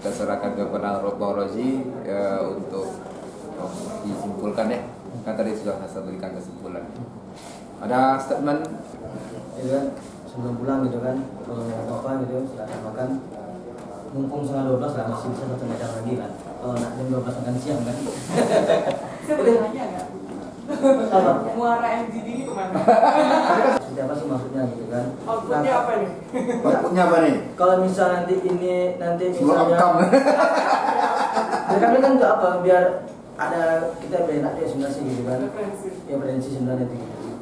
kita serahkan ke Pak Rozi untuk disimpulkan ya. Kan tadi sudah saya berikan kesimpulan. Ada statement? Gitu kan, sebelum pulang gitu kan, kalau mau apa gitu silakan makan. Mumpung 11:30 lah masih bisa satu meja lagi kan. Kalau nak jam 12 makan siang kan. Saya boleh nanya nggak? Apa? Muara MGD ini kemana? Seperti apa sih maksudnya gitu kan? Outputnya apa nih? Outputnya apa nih? Kalau misal nanti Sebelum outcome. Ya kami kan nggak apa, biar ada kita enak ya sebenarnya sih gitu kan. Referensi. Ya referensi sebenarnya itu gitu.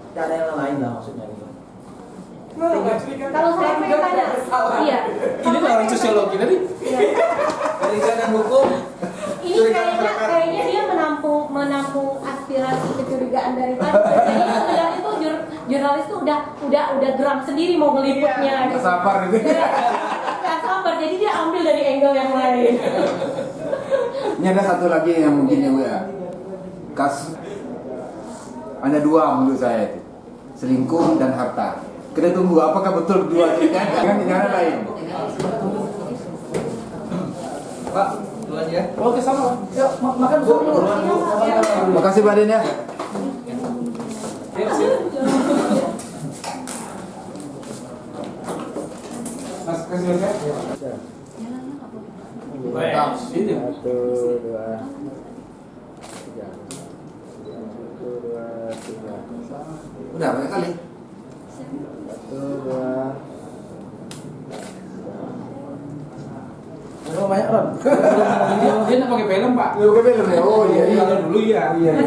Tidak ada yang lain lah maksudnya gitu. Kalau saya pengen tanya, iya. Ini orang sosiologi tadi. Iya. Dari kanan hukum. Ini kayaknya dia menampung aspirasi kecurigaan dari tadi. Jadi sebenarnya itu jurnalis tuh udah geram sendiri mau meliputnya. Nggak sabar gitu. Nggak sabar, jadi dia ambil dari angle yang lain. Ini ada satu lagi yang mungkin ya, kasus hanya dua menurut saya itu, selingkuh dan harta. Kita tunggu apakah betul dua itu kan jangan lain. Pak, duluan ya. Oke, sama. Yuk, makan dulu. Makasih Pak Den ya. Mas kasih lihat. Baik, sini. 1, 2, 3. 1, 2, 3. Udah banyak kali. 1, 2. Oh, banyak Ron. Dia nak pakai film, Pak. Lu ke film ya? Oh iya iya. Dulu ya. Iya.